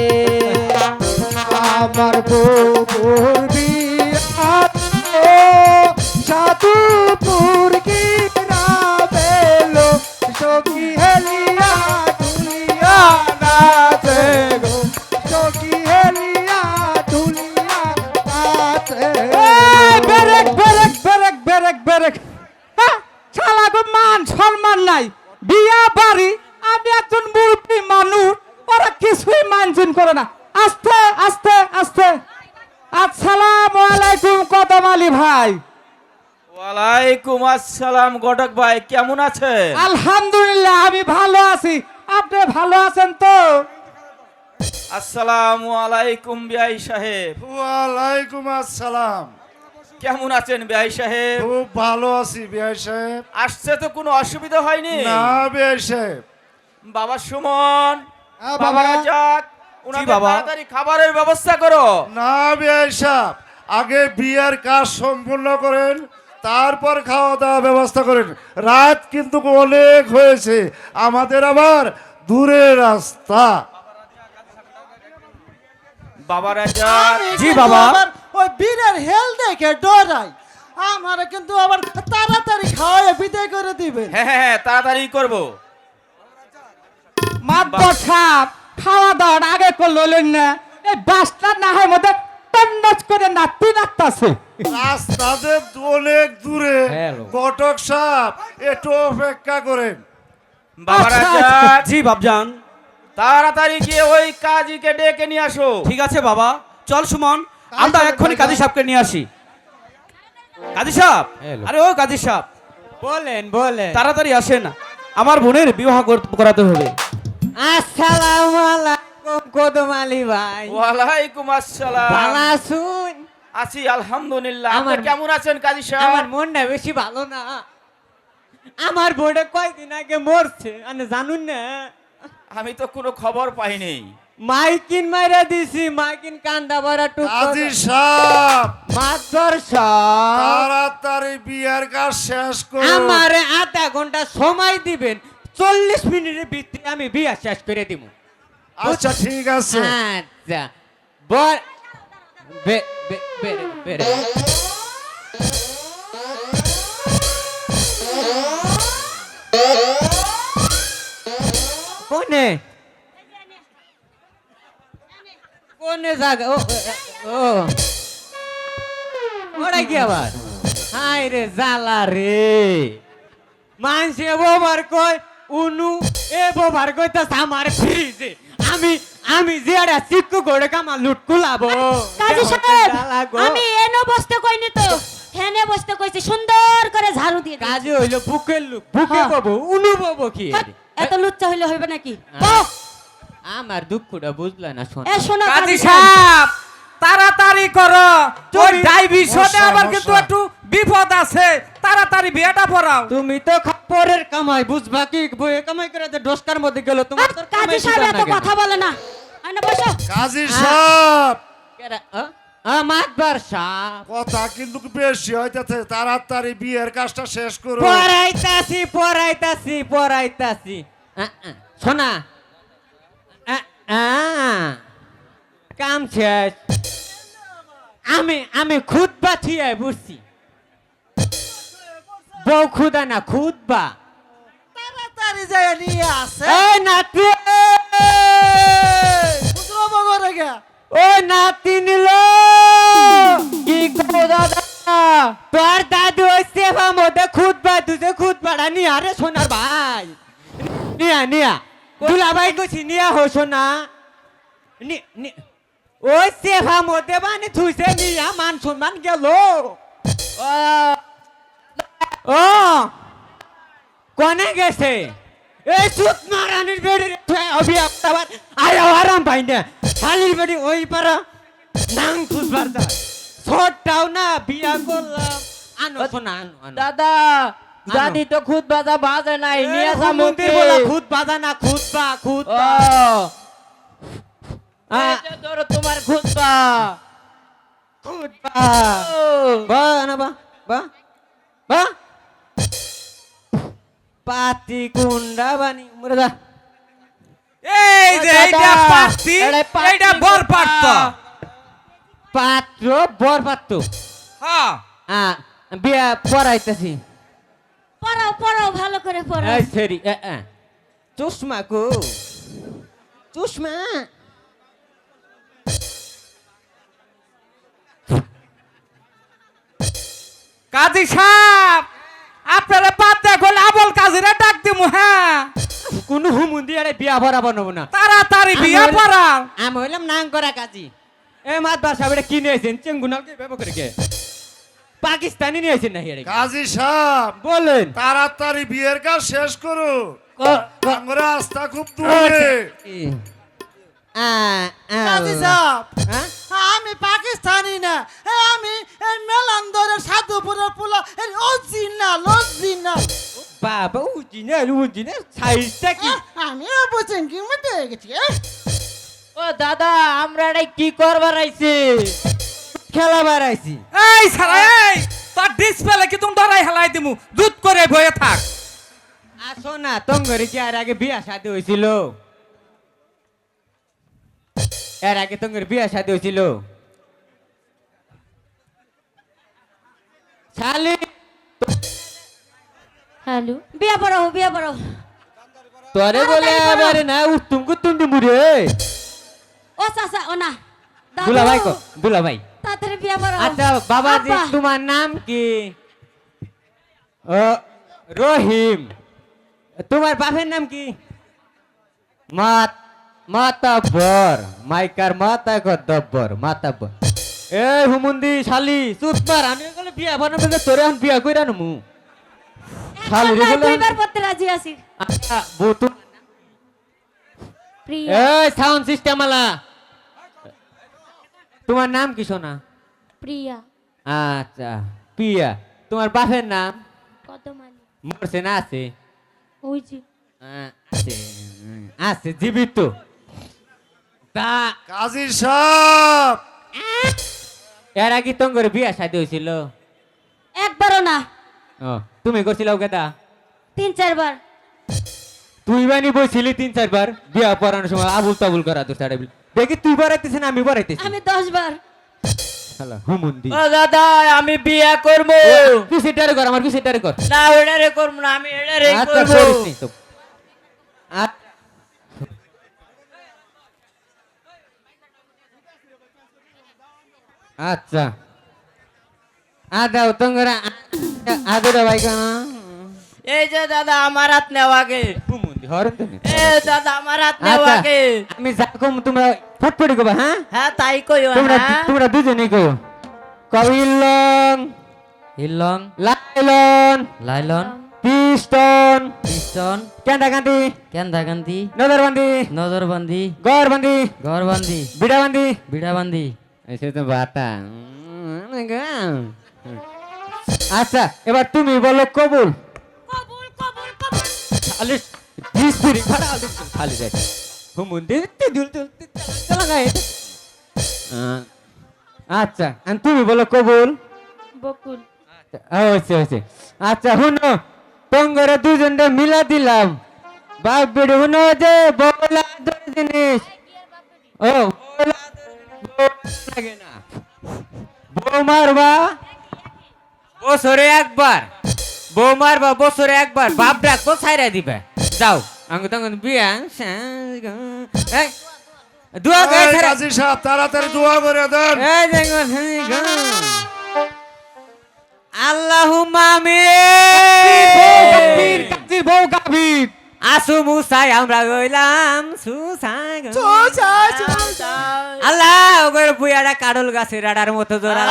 Speaker 2: আমার বউর বিয়া সাধুপুর কি বেলো, সখী হেলিয়া দুলিয়া নাচে গো, সখী হেলিয়া দুলিয়া নাচে।
Speaker 3: বেরেক বেরেক বেরেক বেরেক বেরেক, শালা গো মান সম্মান নাই। বিয়া বাড়ি, আমি একজন মুরব্বী মানুষ, ওরা কিছুই মানজুন করে না। আস্তে আস্তে আস্তে। আসসালামু আলাইকুম কদম আলী ভাই।
Speaker 5: ওয়ালাইকুম আসসালাম ঘটক ভাই, কেমন আছেন?
Speaker 3: আলহামদুলিল্লাহ আমি ভালো আছি। আপনি ভালো আছেন তো?
Speaker 5: আসসালামু আলাইকুম বিআই সাহেব।
Speaker 4: ওয়ালাইকুম আসসালাম।
Speaker 5: কেমন আছেন বিআই সাহেব?
Speaker 4: খুব ভালো আছি বিআই সাহেব।
Speaker 5: আসছে তো কোনো অসুবিধা হয়নি?
Speaker 4: না বিআই সাহেব।
Speaker 5: বাবা সুমন,
Speaker 2: হ্যাঁ,
Speaker 5: বাবা
Speaker 2: বাবা।
Speaker 5: রাজাক, উনাদের তাড়াতাড়ি খাবারের ব্যবস্থা করো।
Speaker 4: না বিআই সাহেব, আগে বিয়ের কাজ সম্পূর্ণ করেন, তারপর খাওয়া দাওয়া ব্যবস্থা করেন। রাত কিন্তু অনেক হয়েছে, আমাদের আবার দূরের রাস্তা।
Speaker 5: বাবা রাজাক,
Speaker 2: আমি কিন্তু আবার ওই বীরের হেল দেখে ডরাই। আমার কিন্তু আবার তাড়াতাড়ি খাওয়াই বিদায় করে দিবেন।
Speaker 5: হ্যাঁ হ্যাঁ হ্যাঁ, তাড়াতাড়ি করবো।
Speaker 3: মাতবর সাহেব খাওয়া দাওয়ার আগে করলেন না, এই বাসটা না হয় মধ্যে টন্নচ করে নাতি নাচতাছে।
Speaker 4: রাস্তাতে অনেক দূরে, ঘটক সাহেব একটু অপেক্ষা করেন।
Speaker 5: বাবা
Speaker 3: আচ্ছা,
Speaker 5: রাজাক,
Speaker 9: জি বাবজান।
Speaker 5: তাড়াতাড়ি গিয়ে ওই কাজীকে ডেকে নিয়ে আসো।
Speaker 9: ঠিক আছে বাবা, চল সুমন, আমরা এক্ষুনি কাজী সাহেবকে নিয়ে আসি। কাজী সাহেব, আরে ও কাজী সাহেব,
Speaker 8: বলেন বলেন।
Speaker 9: তাড়াতাড়ি আসেন, আমার বোনের বিবাহ করাতে হবে।
Speaker 8: আসসালামু আলাইকুম কদম আলী ভাই।
Speaker 5: ওয়ালাইকুম আসসালাম।
Speaker 8: ভালো আছুন?
Speaker 5: আছি আলহামদুলিল্লাহ। আপনি
Speaker 8: আমার-
Speaker 5: কেমন আছেন কাজী
Speaker 8: আমার
Speaker 5: সাহেব?
Speaker 8: মনটা বেশি ভালো না। আমার বোর্ডে কয়দিন আগে মরছে, আপনি জানুন না?
Speaker 5: আমি তো কোনো খবর পাইনি।
Speaker 8: মাইকিন মাইরা দিছি, মাইকিন কান্দা ভরা টুক
Speaker 4: কাজী সাহেব,
Speaker 8: মাতবর সাহেব,
Speaker 4: তাড়াতাড়ি বিয়ের কাজ শেষ করুন।
Speaker 8: আমারে আধা ঘন্টা সময় দিবেন, 40 মিনিটের ভিতরে আমি বিয়া শেষ করে দিব।
Speaker 4: আচ্ছা ঠিক আছে।
Speaker 8: আচ্ছা বল বেরে কোনে কোনে জায়গা? ও ওরা কি আবার? হাই রে জালা রে, মানসে বোবার কই উনু এ বোবার কই তা আমার ফ্রিজে আমি যেটা চিক্কু গোড়ে কামা লুট কুলাবো।
Speaker 1: কাজী সাহেব, আমি এনে বসতে কইনি তো, ফ্যানে বসতে কইছি, সুন্দর করে ঝাড়ু দিয়ে দিয়েছি।
Speaker 8: কাজে হইলো বুকের লুক, বুকে
Speaker 1: হ্যাঁ।
Speaker 8: পাবো উনু পাবো কি?
Speaker 1: এত লুচ্চা হইলে হইবে নাকি?
Speaker 8: আমার দুঃখটা বুঝলা না শোন।
Speaker 1: এ শোনো
Speaker 3: কাজী
Speaker 1: কাজী
Speaker 3: সাহেব তাড়াতাড়ি করো, ওই
Speaker 8: তুমি-
Speaker 3: ডাইভিশনে আবার কিন্তু
Speaker 4: মশা।
Speaker 3: একটু বিপদ আছে, তাড়াতাড়ি বিয়েটা পড়াও।
Speaker 8: তুমি তো খাপরের কামাই বুঝবা কি? বইয়ে কামাই করে যে ডস্কার মধ্যে গেল তোমার তোর
Speaker 1: কাজী
Speaker 8: কামাই
Speaker 1: সাহেব
Speaker 8: বুঝা
Speaker 1: এত
Speaker 8: না কেন?
Speaker 1: কথা বলে না, আইনা বসো।
Speaker 4: কাজী সাহেব,
Speaker 8: কেরা, মাতবার সাপ
Speaker 4: কথা কিন্তু বেশি হইতেছে, তাড়াতাড়ি বিয়ের কাজটা শেষ করুন।
Speaker 8: পড়াইতাছি শোনা, কাম শেষ। আমি খুদবা থিয়ে বুঝছি, বউ খুদা না খুদবা।
Speaker 2: তাড়াতাড়ি যায় নিয়ে আসে।
Speaker 8: এই নাতি,
Speaker 2: বুঝলো বগরে গে।
Speaker 8: ও নাতি নিল কি করো দাদা? তোর দাদু ওই সেবা মধ্যে খুদবা, তুই খুদবাটা নিয়ে আরে সোনার ভাই নিয়া দুলা ভাই কইছি নিয়া হো সোনা। ওই সেবা মধ্যে মানে থুইছে নিয়া মান সম্মান গেল। ও কোনে গেছে? এই সুত মারানির বেড়ি অভি আবার আয় আরাম পাই না। শালির বেড়ি ওই পারা নাং খুঁজবার যায়, ছোটটাও না বিয়া করলাম। আনো শোনা আনো
Speaker 10: দাদা দাদি তো খুদ বাজা বাজে নাই নিয়ে
Speaker 8: নিয়ে মন্দির বলা খুদ বাজা না খুদবা খুদবা।
Speaker 10: ধরো তোমার খুদবা
Speaker 8: খুদবা বা না বা পাতি কুন্ডা বানি মরে যা।
Speaker 3: এই যে
Speaker 10: দাদা,
Speaker 3: এইটা পাত্তি,
Speaker 10: এটাই পাত্তি
Speaker 3: এইটা বর
Speaker 10: কোথা?
Speaker 3: পাত্ত।
Speaker 8: পাত্র বর পাত্র
Speaker 3: হ্যাঁ
Speaker 8: বিয়া পড়াইতেছি।
Speaker 1: পড়াও পড়াও, ভালো করে পড়াও।
Speaker 8: এই সেরি চশমা কো চশমা।
Speaker 3: কাজী সাহেব আপনারা বাদ দেখুন, আবল কাজীরা ডাক দিমু। হ্যাঁ
Speaker 8: কোনো হুমুন্দি আরে বিয়া ভরাবো নেবো না।
Speaker 3: তাড়াতাড়ি বিয়া
Speaker 8: আমি হইলাম-
Speaker 3: পড়াও।
Speaker 8: আমি হইলাম নাং করা কাজী। এ মাত বাসা বেটা কি নিয়েছেন? চেঙ্গুনালকে ব্যবহার করে কে? পাকিস্তানি নিয়েছেন না হিয়ারে?
Speaker 4: কাজী সাহেব,
Speaker 8: বলেন।
Speaker 4: তাড়াতাড়ি বিয়ের কাজ শেষ করুন। আমার রাস্তা খুব দূরে।
Speaker 2: কাজী সাহেব, আমি পাকিস্তানি না, আমি এই মেলান্দরের সাধুপুরের পোলা, অরিজিনাল অরিজিনাল।
Speaker 10: বাবা উজিনে সাইজটা কি?
Speaker 2: আমিও বুঝেন কি মধ্যে গেছি।
Speaker 10: ও দাদা আমরা এটা কি করবার আইছি? খেলা বাড়াইছি।
Speaker 3: এই সারা এই তোর ডিসপ্লে কি তুমি ধরাই হেলাই দিমু দুধ করে বয়ে থাক।
Speaker 10: আসো না তঙ্গরে কি আর আগে বিয়া শাদী হয়েছিল? এর আগে তঙ্গরে বিয়া শাদী হয়েছিল? শালি
Speaker 6: হ্যালো
Speaker 1: বিয়া পড়াও বিয়া পড়াও।
Speaker 10: তোরে বলে আবার না উত্তুম কুত্তুম দিমু রে।
Speaker 1: ও চাচা ও না দাদু,
Speaker 10: দুলা ভাই কো দুলা ভাই।
Speaker 1: তাড়াতাড়ি বিয়া পড়াও।
Speaker 10: আচ্ছা বাবাজি
Speaker 1: আব্বা।
Speaker 10: তোমার নাম কি? ও রহিম। তোমার বাপের নাম কি? মাতাব্বর। মাইকার মাতা গদ্দব্বর মাতাব্বর। এই হুমুন্দি শালি চুপ মার। আমি বলে বিয়া বানাবে যে তোরে এখন বিয়া কইরা নমু। শালি রে বলে
Speaker 1: দুইবার পড়তে রাজি আছি।
Speaker 10: আচ্ছা বুতু।
Speaker 6: প্রিয়া
Speaker 10: এই সাউন্ড সিস্টেম আলা। তোমার নাম কি সোনা?
Speaker 6: প্রিয়া
Speaker 10: আচ্ছা পিয়া। তোমার বাপের নাম?
Speaker 6: কত মানে
Speaker 10: মরছে না আছে?
Speaker 6: ওই যে
Speaker 10: আছে আছে জীবিত। তা
Speaker 4: কাজী সাহেব,
Speaker 10: এর আগে তঙ্গরে বিয়া শাদী হয়েছিল?
Speaker 1: একবারও না,
Speaker 10: ও তুমি করছিল কেটা?
Speaker 1: 3-4 বার।
Speaker 10: তুই বানি বইছিলি 3-4 বার বিয়া পড়ানোর সময় আবুল তাবুল করা তোর সাড়ে দেখি তুই বাড়াইতেছিস না আমি বাড়াইতেছি?
Speaker 1: আমি 10 বার।
Speaker 10: শালা হুমুন্দি।
Speaker 8: ও দাদা আমি বিয়া করব
Speaker 10: পিছিটারে কর আমার পিছিটারে কর।
Speaker 8: না ওটারে করব না আমি এটারে
Speaker 10: আচ্ছা
Speaker 8: করব
Speaker 10: করিস নি তো। আচ্ছা আদাও তঙ্গরা আদরে ভাই কেন
Speaker 8: এই যে দাদা আমার হাত নেওয়াকে
Speaker 10: হুমুন্দি হরেন তুমি।
Speaker 8: এ দাদা আমার হাত
Speaker 10: আচ্ছা
Speaker 8: নেওয়াকে
Speaker 10: আমি যাকম তোমরা ফটফটি কবা হ্যাঁ?
Speaker 8: হ্যাঁ তাই কইও
Speaker 10: তোমরা
Speaker 8: হ্যাঁ
Speaker 10: তোমরা দুজনেই কইও কবিলন
Speaker 8: হিলং
Speaker 10: লাইলন
Speaker 8: লাইলন
Speaker 10: পিস্টন
Speaker 8: পিস্টন
Speaker 10: কেন্দাকান্দি
Speaker 8: কেন্দাকান্তি
Speaker 10: নজরবান্দি
Speaker 8: নজরবন্দি
Speaker 10: গড়বান্দি
Speaker 8: ঘরবন্দি
Speaker 10: বিড়াবান্দি
Speaker 8: বিড়াবন্দি
Speaker 10: এসে তো বাতা আচ্ছা এবার তুমি বলো কবুল।
Speaker 1: কবুল কবুল কবুল।
Speaker 10: খালি ডিসপিরি খাড়া খালি যাই হুমুন্দি দিল দিল চলা গায়। আচ্ছা আর তুমি বলো কবুল।
Speaker 6: বকুল
Speaker 10: হয়েছে হয়েছে। আচ্ছা শুনো তঙ্গরে দুজনটা মিলা দিলাম বাপ বেড়ে শুনো যে বলা জিনিস। ও বলা লাগে না বউ মারবা বছরে একবার বউ মারবা বছরে একবার বাপ ডাকবো ছাইরা দিবে যাও আমি তখন বিয়া এই, দোয়া করে
Speaker 4: এই
Speaker 10: ছাড়া
Speaker 4: কাজী সাহেব তাড়াতাড়ি দোয়া করে দেন।
Speaker 10: এই দেখো আল্লাহুম্মা আমিন বউ কাবির আসু মুসাই আমরা গইলাম সুসাই আল্লাহ ওগর বুয়াটা কাডল গাছের আড়ার মতো জোড়া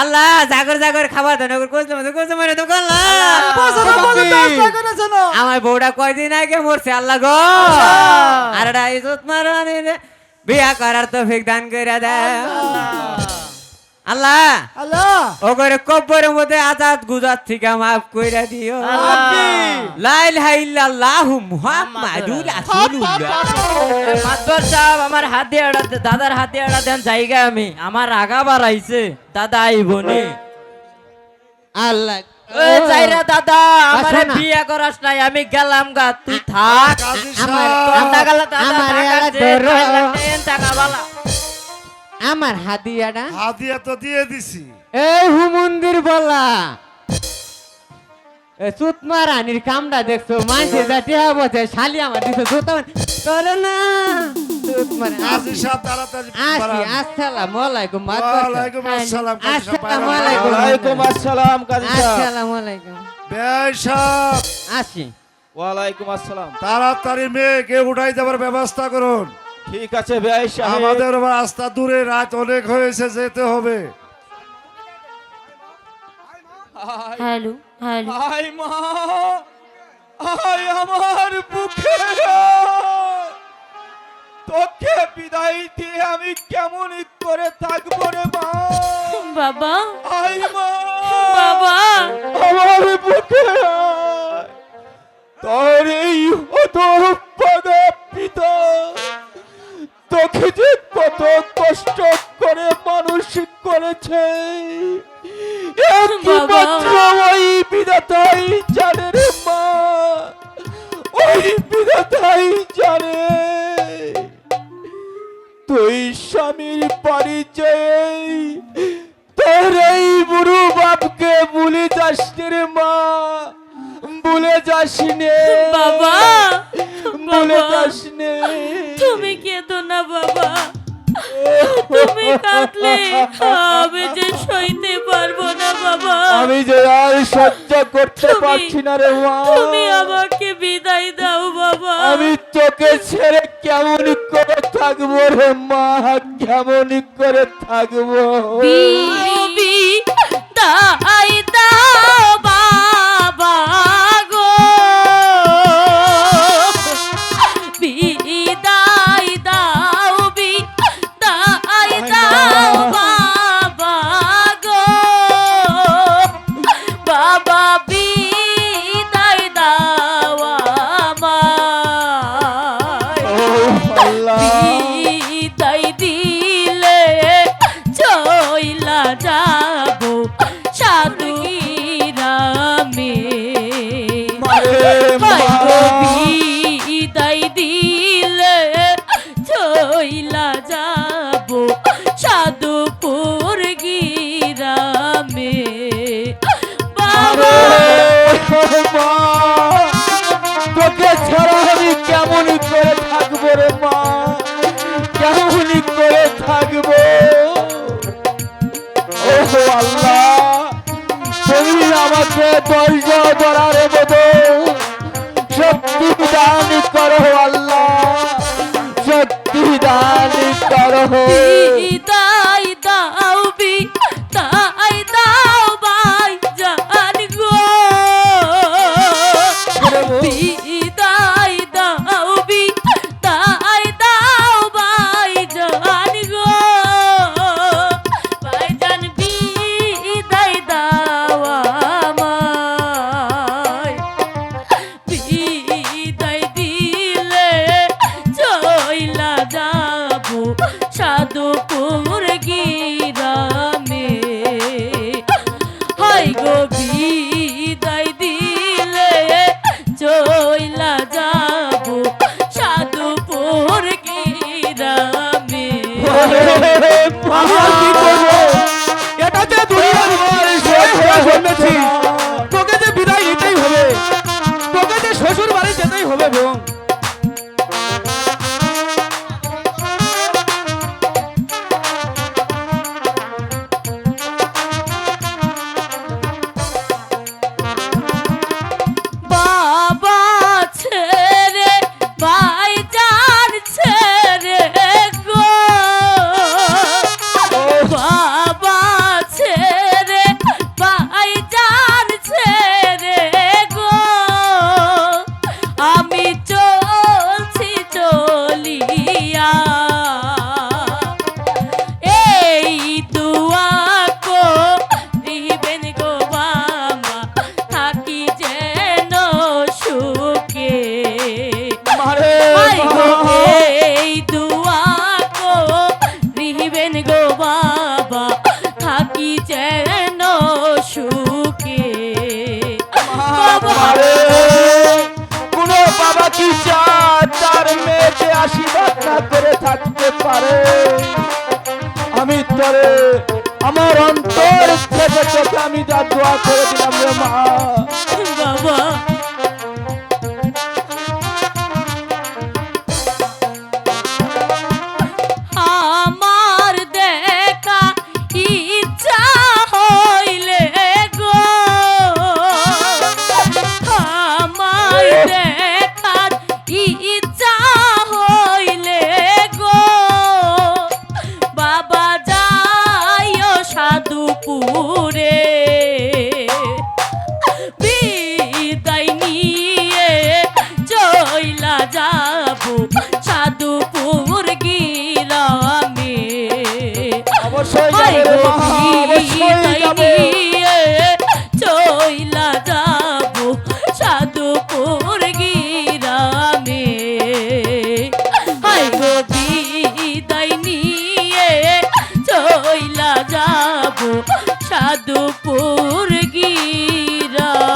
Speaker 10: আল্লাহ জাগর জাগর খাবার দেন ওগর কইতে মতো কইতে মরে তো আল্লাহ আমার বউটা কয়দিন আগে মরছে আল্লাহ গো আর এটা ইজ্জত মারানি বিয়া করার তৌফিক দান কইরা দাও আল্লাহ
Speaker 2: আল্লাহ
Speaker 10: ওগরে কব্বরের মধ্যে আজাদ গুজাত থেকে মাফ কইরা দিও লা ইলাহা ইল্লাল্লাহু মুহাম্মাদুর রাসূলুল্লাহ।
Speaker 8: মাতবর সাহেব আমার হাত দিয়ে দাদার হাত দিয়ে দেন জায়গা আমি আমার আগা বাড়াইছে দাদা আইবনি
Speaker 10: আল্লাহ
Speaker 8: ওই চাইরা দাদা আমার
Speaker 10: আসো না।
Speaker 8: বিয়া করাস নাই আমি গেলাম গা তুই থাক
Speaker 4: কাজী
Speaker 10: আমার
Speaker 4: সাহেব,
Speaker 8: টাকা গেল দাদা
Speaker 10: আমার
Speaker 8: টাকা
Speaker 10: এরা
Speaker 8: দে,
Speaker 10: ধরো।
Speaker 8: 4 লাখ দেন, টাকা বালা
Speaker 10: আমার হাদিয়াটা
Speaker 4: হাদিয়া তো দিয়ে দিছি।
Speaker 10: এই হুমন্দির বলা সুতমা রানীর কামটা দেখছো মাঝে যাতে বসে শালি আমার দিছে জুতা করে না সুতমা
Speaker 4: কাজী সাহেব তাড়াতাড়ি
Speaker 10: আসি
Speaker 4: বাড়ান।
Speaker 10: আসসালামু আলাইকুম
Speaker 4: ওয়ালাইকুম আসসালাম কাজী সাহেব,
Speaker 10: আসসালামু
Speaker 4: বাইরে
Speaker 10: আলাইকুম।
Speaker 4: আসুন।
Speaker 5: ওয়ালাইকুম আসসালাম কাজী সাহেব।
Speaker 10: আসসালামু আলাইকুম
Speaker 4: বেয়াই সাহেব,
Speaker 10: আসি
Speaker 5: ওয়ালাইকুম আসসালাম।
Speaker 4: তাড়াতাড়ি মেয়েকে উঠাই দেওয়ার ব্যবস্থা করুন।
Speaker 5: ঠিক আছে বেয়াই সাহেব।
Speaker 4: আমাদের রাস্তা দূরে, রাত অনেক হয়েছে, যেতে হবে।
Speaker 6: হ্যালো হ্যালো
Speaker 3: আই মা
Speaker 5: আয় আমার বুকে আয়। তোকে বিদায় দিয়ে আমি কেমন করে থাকবো রে মা?
Speaker 6: বাবা
Speaker 5: আয় মা,
Speaker 6: বাবা
Speaker 5: আমার বুকে আয়। তোর এই হতভাগা পিতা তোকে যে কত কষ্ট করে মানুষ করেছে একমাত্র ওই বিধাতাই জানে রে মা, ওই বিধাতাই জানে। তুই স্বামীর পরিচয়ে তোর এই বুড়ো বাপকে ভুলে যাস রে মা, ভুলে যাস নে
Speaker 6: বাবা
Speaker 5: ভুলে
Speaker 6: বাবা
Speaker 5: যাস নে।
Speaker 6: তুমি কেঁদো না বাবা, তুমি কাঁদলে আমি যে সইতে পারবো না বাবা।
Speaker 5: আমি যে আর সহ্য করতে
Speaker 6: তুমি-
Speaker 5: পারছি না রে মা,
Speaker 6: তুমি আমাকে বিদায় দাও বাবা।
Speaker 5: আমি তোকে ছেড়ে কেমন করে থাকবো রে মা, কেমন করে থাকবো?
Speaker 6: বিদায় দাও বাবা গো, বিদায় দাও বিদায় দাও বাবা গো, বাবা বিদায় দাও আমায়।
Speaker 5: ও আল্লাহ,
Speaker 6: বিদায় দিলে চইলা যাব সাধু গ্রামে।
Speaker 5: মারে মা।
Speaker 6: বিদায় দিলে চইলা যাব সাধুপুর গ্রামে। বাবা
Speaker 5: মা, তোকে ছাড়া আমি কেমন করে থাকবো রে মা, কেমন করে থাকবো? ও আল্লাহ, তুমি আমাকে ধৈর্য ধরার মতো শক্তি দান করো আল্লাহ, শক্তি দান করো।
Speaker 6: বিদায় দাও বিদায় দাও ভাই জান গো, বিদায় দাও বিদায় দাও ভাই জান গো, ভাই জান বিদায় দাও আমায়। বিদায় দিলে চইলা যাব সাধুপুর গ্রামে। হাই গো বিদায় দিলে চইলা যাব সাধুপুর গ্রামে।
Speaker 5: আমি আর কি করবো? এটা যে দুনিয়ার শেষ হয়ে জন্মেছি, তোকে যে বিদায় নিতেই হবে, তোকে যে শ্বশুর বাড়ি যেতেই হবে বোন।
Speaker 6: বাবা ছেড়ে ভাই জান ছেড়ে গো, বাবা ছেড়ে ভাই জান ছেড়ে গো, আমি চলছি চলিয়া। এই দুয়া করিবেন গো বাবা, থাকি যেন সুখে।
Speaker 5: মারে
Speaker 6: হাই গো
Speaker 5: মা।
Speaker 6: এই দুয়া করিবেন গো বাবা, থাকি যেন সুখে। বাবা
Speaker 5: আরে কোন বাবা কি চায় তার মেয়েকে আশীর্বাদ না করে থাকতে পারে? আমি তোরে আমার অন্তর থেকে তোকে আমি যা দোয়া করে দিলাম রে মা।
Speaker 6: বাবা আমার দেখা ইচ্ছা হইলে গো, আমার দেখার ইচ্ছা হইলে গো, বাবা যাইও সাধুপুরে। বিদায় নিয়ে দুপুর গিরামে।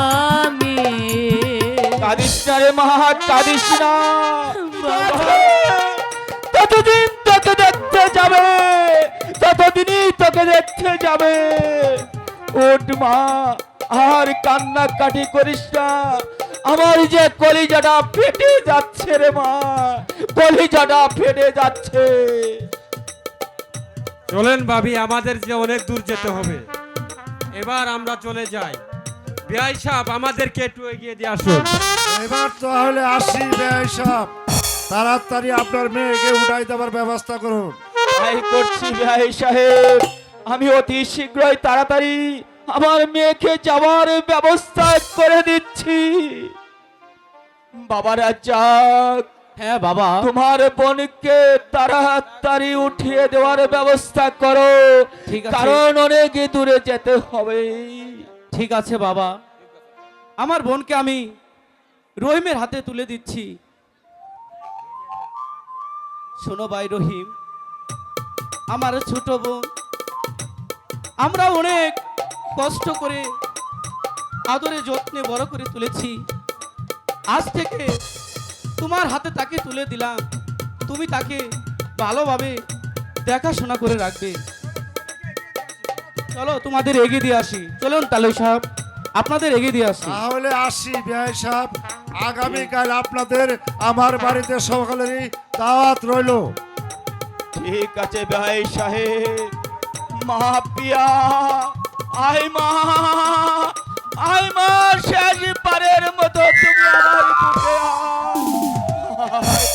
Speaker 5: কাঁদিস না রে মা, কাঁদিস না।
Speaker 6: বাবা,
Speaker 5: ততদিন তোকে দেখতে যাবে, ততদিনই তোকে দেখতে যাবে। ওঠ মা, আর কান্নাকাটি করিস না। আমার যে কলিজাটা ফেটে যাচ্ছে রে মা, কলিজাটা ফেটে যাচ্ছে।
Speaker 7: চলেন ভাবি, আমাদের যে অনেক দূর যেতে হবে, এবার আমরা চলে যাই। বিআই সাহেব, আমাদেরকে একটু এগিয়ে দিয়ে আসুন।
Speaker 4: এবার তাহলে আসি বেআই সাহেব, তাড়াতাড়ি আপনার মেয়েকে উঠাই দেওয়ার ব্যবস্থা করুন।
Speaker 5: তাই করছি ভাই সাহেব, আমি অতি শীঘ্রই তাড়াতাড়ি আমার মেয়েকে যাওয়ার ব্যবস্থা করে দিচ্ছি। বাবারা যাক,
Speaker 9: হ্যাঁ বাবা,
Speaker 5: তোমার বোনকে তাড়াতাড়ি উঠিয়ে দেওয়ার ব্যবস্থা করো,
Speaker 9: ঠিক আছে।
Speaker 5: কারণ অনেক দূরে যেতে হবে।
Speaker 9: ঠিক আছে বাবা, আমার বোনকে আমি রহিমের হাতে তুলে দিচ্ছি। শোনো ভাই রহিম, আমার ছোট বোন, আমরা অনেক কষ্ট করে আদরে যত্নে বড় করে তুলেছি। আজ থেকে তোমার হাতে তাকে তুলে দিলাম, তুমি তাকে ভালোভাবে দেখাশোনা করে রাখবে। চলো তোমাদের এগিয়ে দিয়ে আসি। চলুন তালুই সাহেব, আপনাদের এগিয়ে দিয়ে আসি।
Speaker 4: তাহলে আসি বেআই সাহেব, আগামীকাল আপনাদের আমার বাড়িতে সকালেরই দাওয়াত রইল।
Speaker 5: ঠিক আছে ভাই সাহেব। মা পিয়া, আয় মা, আয় মা, শেষ পারের মতো তুমি আমার বুকে আয়।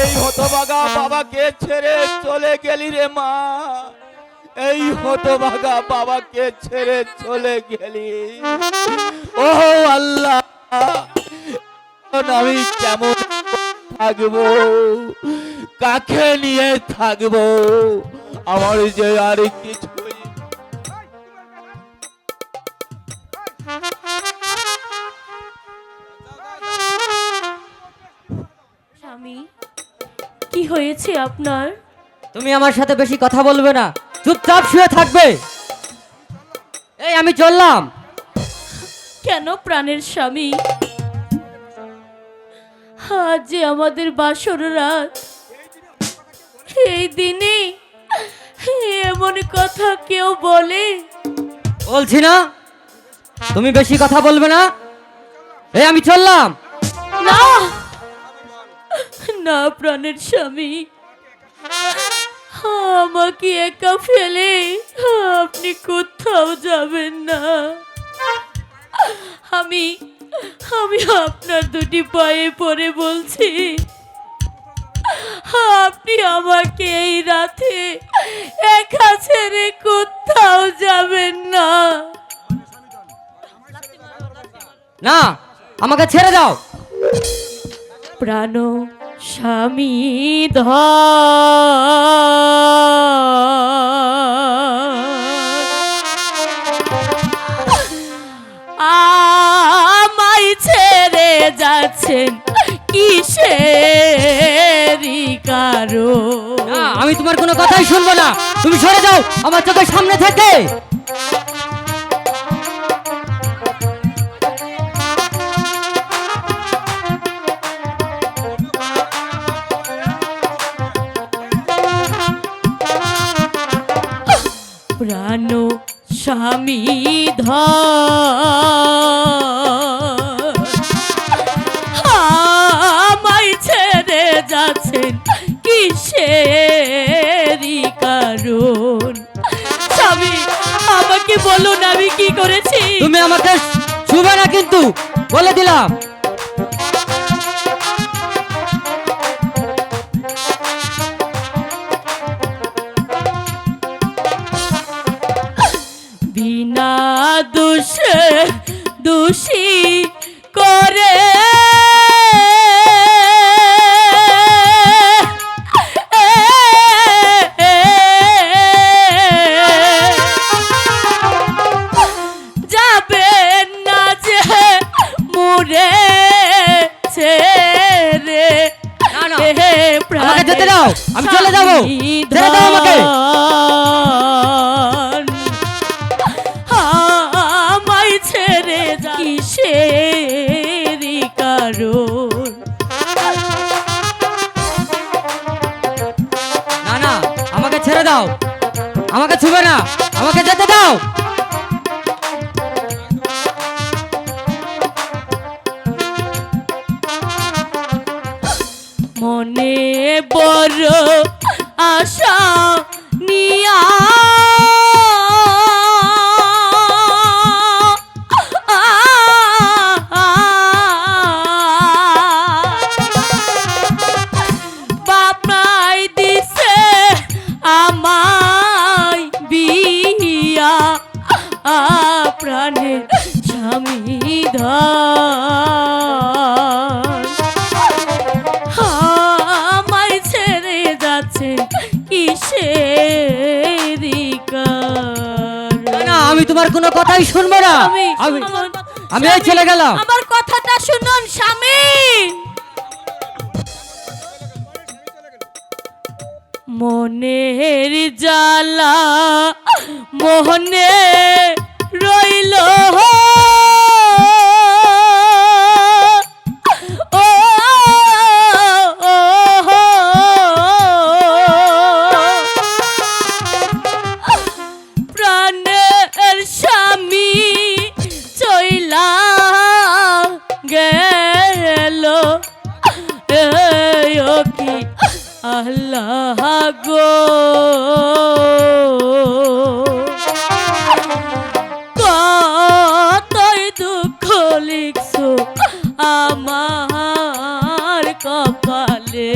Speaker 5: এই হতভাগা বাবাকে ছেড়ে চলে গেলি রে মা, এই হতভাগা বাবাকে ছেড়ে চলে গেলি। ও আল্লাহ, আমি কেমন থাকবো, কাকে নিয়ে থাকবো, আমার যে আর কিছুই।
Speaker 6: স্বামী, কি হয়েছে আপনার?
Speaker 8: তুমি আমার সাথে বেশি কথা বলবে না, চুপচাপ শুয়ে থাকবে। এই আমি চললাম।
Speaker 6: কেন প্রাণের স্বামী? আজ যে আমাদের বাসর রাত, এই দিনে এমন কথা কেউ বলে?
Speaker 8: বলছি না তুমি বেশি কথা বলবে না। এই আমি চললাম।
Speaker 6: না না প্রাণের স্বামী, আমাকে একা ফেলে আপনি কোথাও যাবেন না। আমি আমি আপনার দুটি পায়ে পড়ে বলছি, আপনি আমাকে এই রাতে একা ছেড়ে কোথাও যাবেন না।
Speaker 8: না, আমাকে ছেড়ে দাও।
Speaker 6: প্রাণ স্বামী আমায় ছেড়ে যাচ্ছেন কিসেরই কারণ?
Speaker 8: না, আমি তোমার কোনো কথাই শুনবো না। তুমি সরে যাও আমার চোখের সামনে থেকে।
Speaker 6: প্রাণ স্বামী আমায় ছেড়ে যাচ্ছেন কিসেরই কারণ? স্বামী, আমাকে বলুন আমি কি করেছি?
Speaker 8: তুমি আমাকে ছুবে না কিন্তু, বলে দিলাম।
Speaker 6: বিনা দোষে দোষী করে যাবেন না যে মুরে ছেড়ে।
Speaker 8: না, না, আমাকে যেতে দাও, আমি চলে যাবো। ছেড়ে দাও আমাকে। যেতে দাও।
Speaker 6: মনে বড় আশা নিয়া বাপনাই দিছে আমায় বিয়া প্রাণের স্বামী ধর আমায় ছেড়ে যাচ্ছে কিসের
Speaker 8: না, আমি তোমার কোনো কথাই শুনবো না। আমি এই চলে গেলাম।
Speaker 6: আমার কথাটা শুনুন স্বামী। মনের জ্বালা মোহনে রইল প্রাণের স্বামী চইলা গেল কি আল্লাহ গো কতই দুঃখ লিখছো আমার কপালে।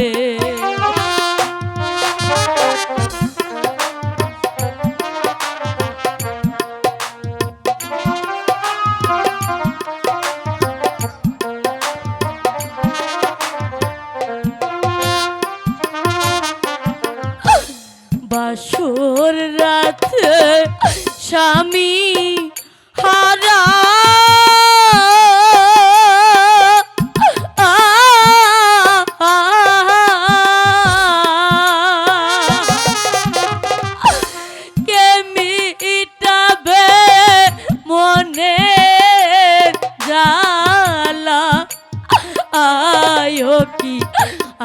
Speaker 6: বাসর রাতে স্বামী হারা কে মিটাবে মনে জ্বালা আয়ো কি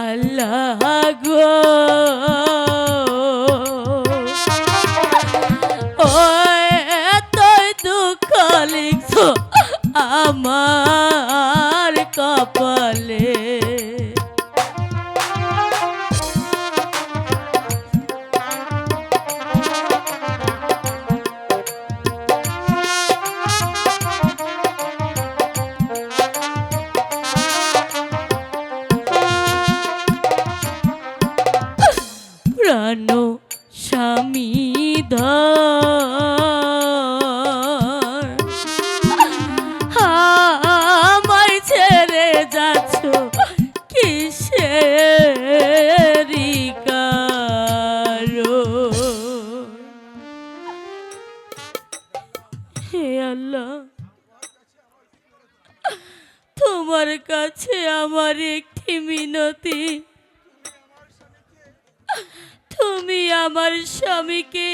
Speaker 6: আল্লাহ গো তুই দুঃখ লিখছো আমার কপালে। প্রাণ স্বামী ধর আমায় ছেড়ে যাচ্ছ কিসের কারণ। হে আল্লাহ, তোমার কাছে আমার একটি মিনতি, তুমি আমার স্বামীকে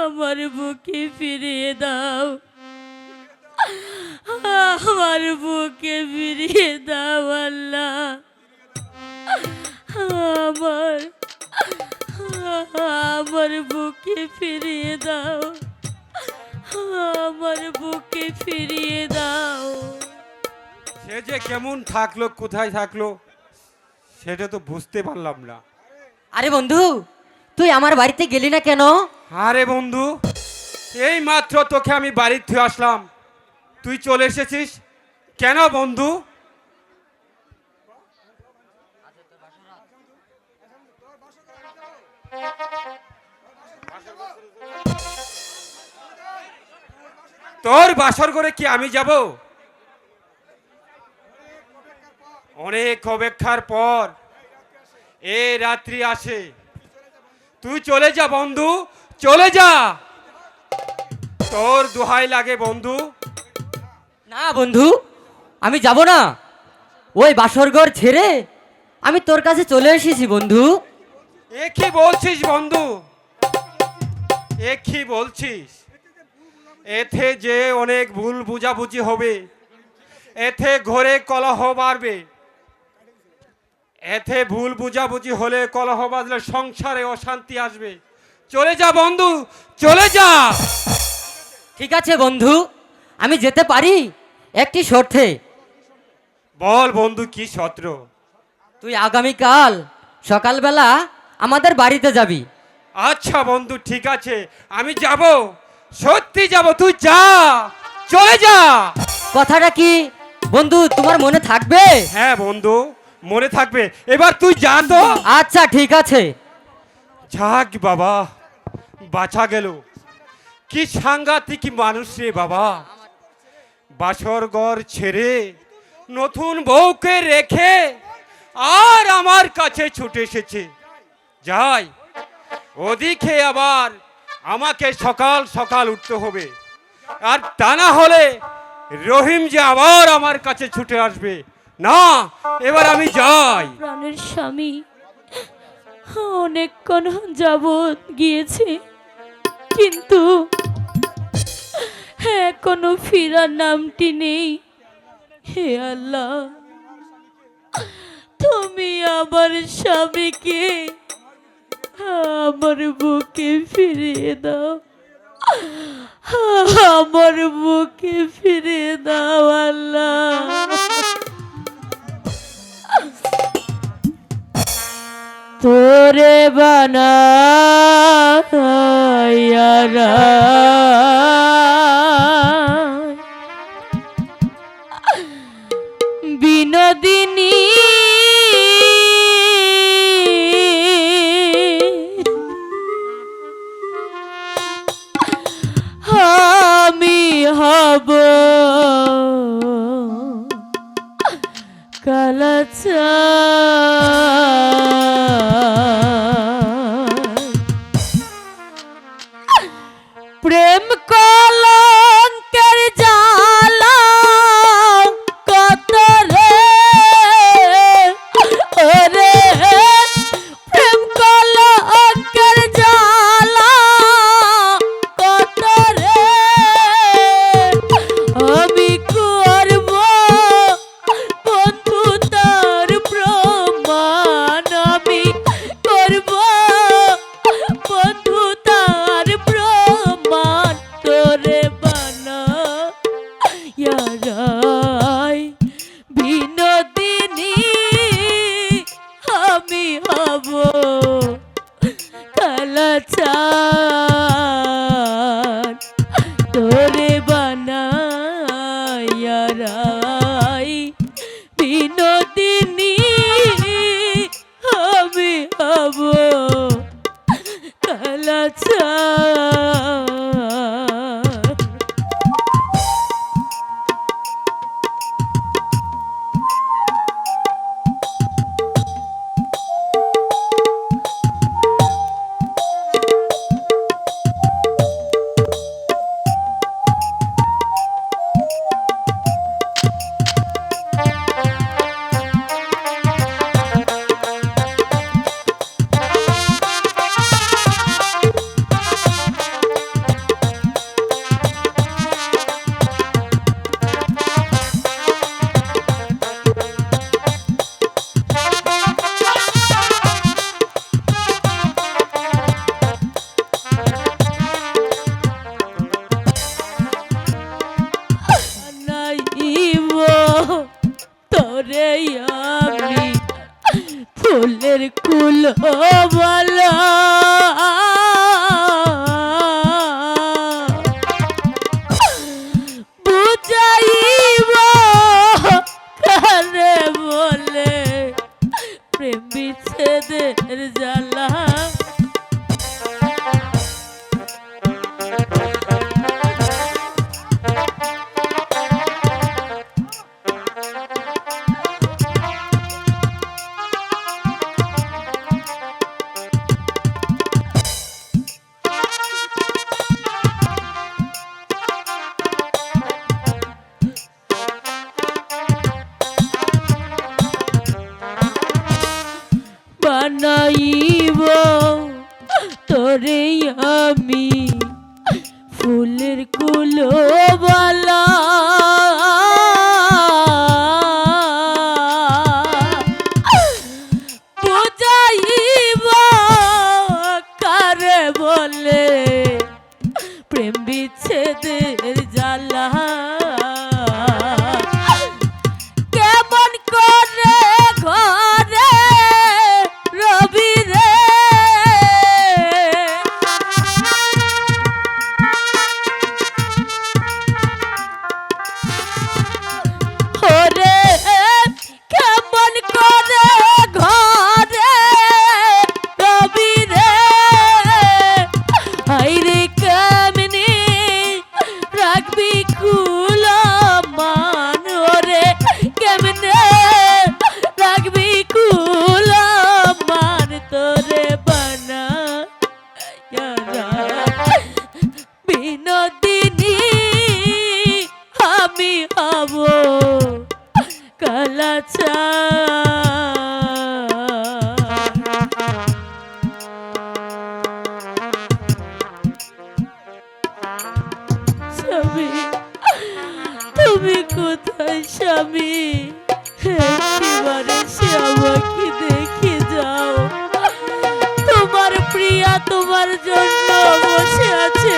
Speaker 6: আমার বুকে ফিরিয়ে দাও, আমার বুকে ফিরিয়ে দাও আল্লাহ। আমার বুকে ফিরিয়ে দাও, আমার বুকে ফিরিয়ে দাও।
Speaker 7: সে যে কেমন থাকলো, কোথায় থাকলো সেটা তো বুঝতে পারলাম না।
Speaker 8: আরে বন্ধু, তুই আমার বাড়িতে গেলি না কেন?
Speaker 7: আরে বন্ধু, এই মাত্র তোকে আমি বাড়ির থেকে আসলাম, তুই চলে এসেছিস কেন বন্ধু? তোর বাসর করে কি আমি যাব? অনেক অপেক্ষার পর এ রাত্রি আসে, তুই চলে যা বন্ধু, চলে যা, তোর দোহাই লাগে বন্ধু।
Speaker 8: না বন্ধু, আমি যাব না। ওই বাসরঘর ছেড়ে আমি তোর কাছে চলে এসেছি বন্ধু।
Speaker 7: এ কি বলছিস বন্ধু, এ কি বলছিস? এতে যে অনেক ভুল বুঝাবুঝি হবে, এতে ঘরে কলহ বাড়বে, এতে ভুল বুঝাবুঝি হলে কলহ বাঁধলে সংসারে অশান্তি আসবে। চলে যা বন্ধু, চলে যা।
Speaker 8: ঠিক আছে বন্ধু, আমি যেতে পারি একটি শর্তে।
Speaker 7: বল বন্ধু, কি সত্র?
Speaker 8: তুই আগামীকাল সকালবেলা আমাদের বাড়িতে যাবি।
Speaker 7: আচ্ছা বন্ধু, ঠিক আছে, আমি যাব, সত্যি যাব, তুই যা, চলে যা।
Speaker 8: কথাটা কি বন্ধু তোমার মনে থাকবে?
Speaker 7: হ্যাঁ বন্ধু, মনে থাকবে। এবার তুই যা তো।
Speaker 8: আচ্ছা ঠিক আছে।
Speaker 7: যাক বাবা, বাঁচা গেল। কি সাংঘাতিক মানুষ রে বাবা, বাসর ঘর ছেড়ে নতুন বউকে রেখে আর আমার কাছে ছুটে এসেছে। যাই, ওদিকে আবার আমাকে সকাল সকাল উঠতে হবে, আর তা না হলে রহিম যে আবার আমার কাছে ছুটে আসবে। না, এবার আমি যাই।
Speaker 6: প্রাণের স্বামী অনেকক্ষণ যাবৎ গিয়েছে, কিন্তু এখনো ফিরার নামটি নেই। হে আল্লাহ, তুমি আমার স্বামীকে আমার বুকে ফিরিয়ে দাও, আমার বুকে ফিরিয়ে দাও আল্লাহ।
Speaker 8: তোরে বানায়ারা
Speaker 6: বিনোদিনী আমি হব কালাচা। প্রেম কলঙ্কের জালা কত রে, ওরে প্রেম কলঙ্কের জালা কত রে, আমি করব বন্ধু তার প্রমাণ, আমি করব বন্ধু তার প্রমাণ। তো প্রেম বিচ্ছেদের জ্বালা কেমন করে ঘরে রবি রে ওরে কেমন করে ঘরে রবি রে হাইরে কেমনি রাখবি কুলমান ওরে কেমনে রাখবি কুলমান তোরে বানা বিনোদিনী আমি হব কালাচার স্বামী তুমি কোথায় স্বামী একেবারে সে আমাকে দেখে যাও তোমার প্রিয়া তোমার জন্য বসে আছে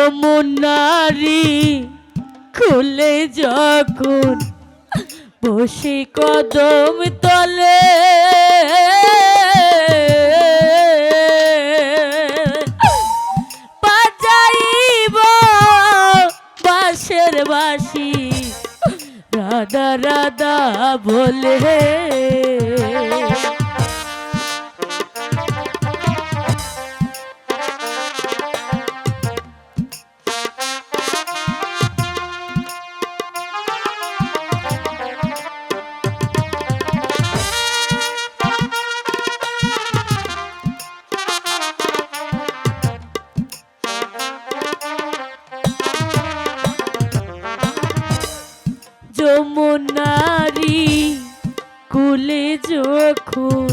Speaker 6: যমুনারি খুলে যখন বসে কদম তলে বাজাইব বাঁশের বাঁশি রাধা রাধা বলে যমুনারি কুলে যখন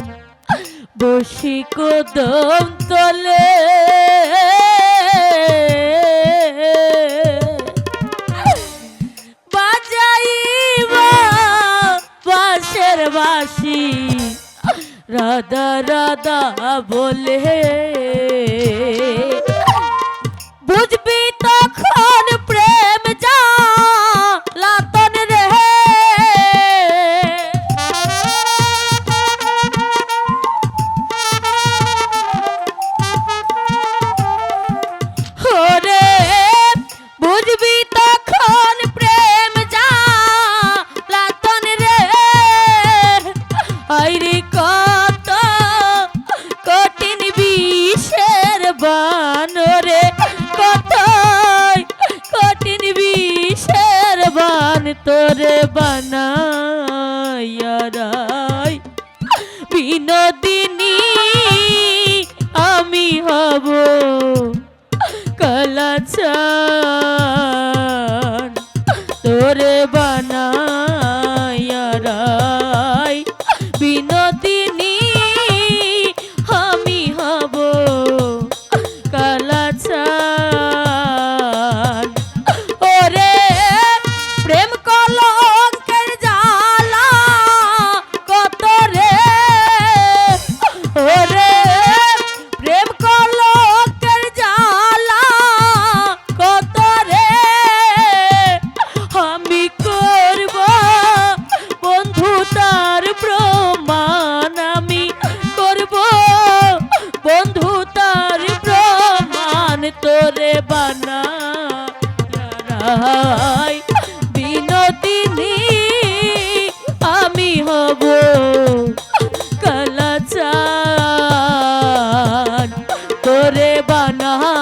Speaker 6: বসি কদম তলে বাজাইব বাঁশের বাঁশি রাধা রাধা বলে বুঝবি তখন প্রেম জ্বালাতন রে ওরে বুঝবি তখন প্রেম জ্বালাতন রে আইরে কত কঠিন বিষের বানরে কত কঠিন বিষের বান তোরে বানাই বিনোদিনী আমি হব কালাচার তোরে বানাই বিনোদিনী আমি হব কালাচার ওরে প্রেম কলঙ্কের জ্বালা কত রে ওরে প্রেম কলঙ্কের জ্বালা কত তোরে বানাই বিনোদিনী আমি হব কালাচান তোরে বানাই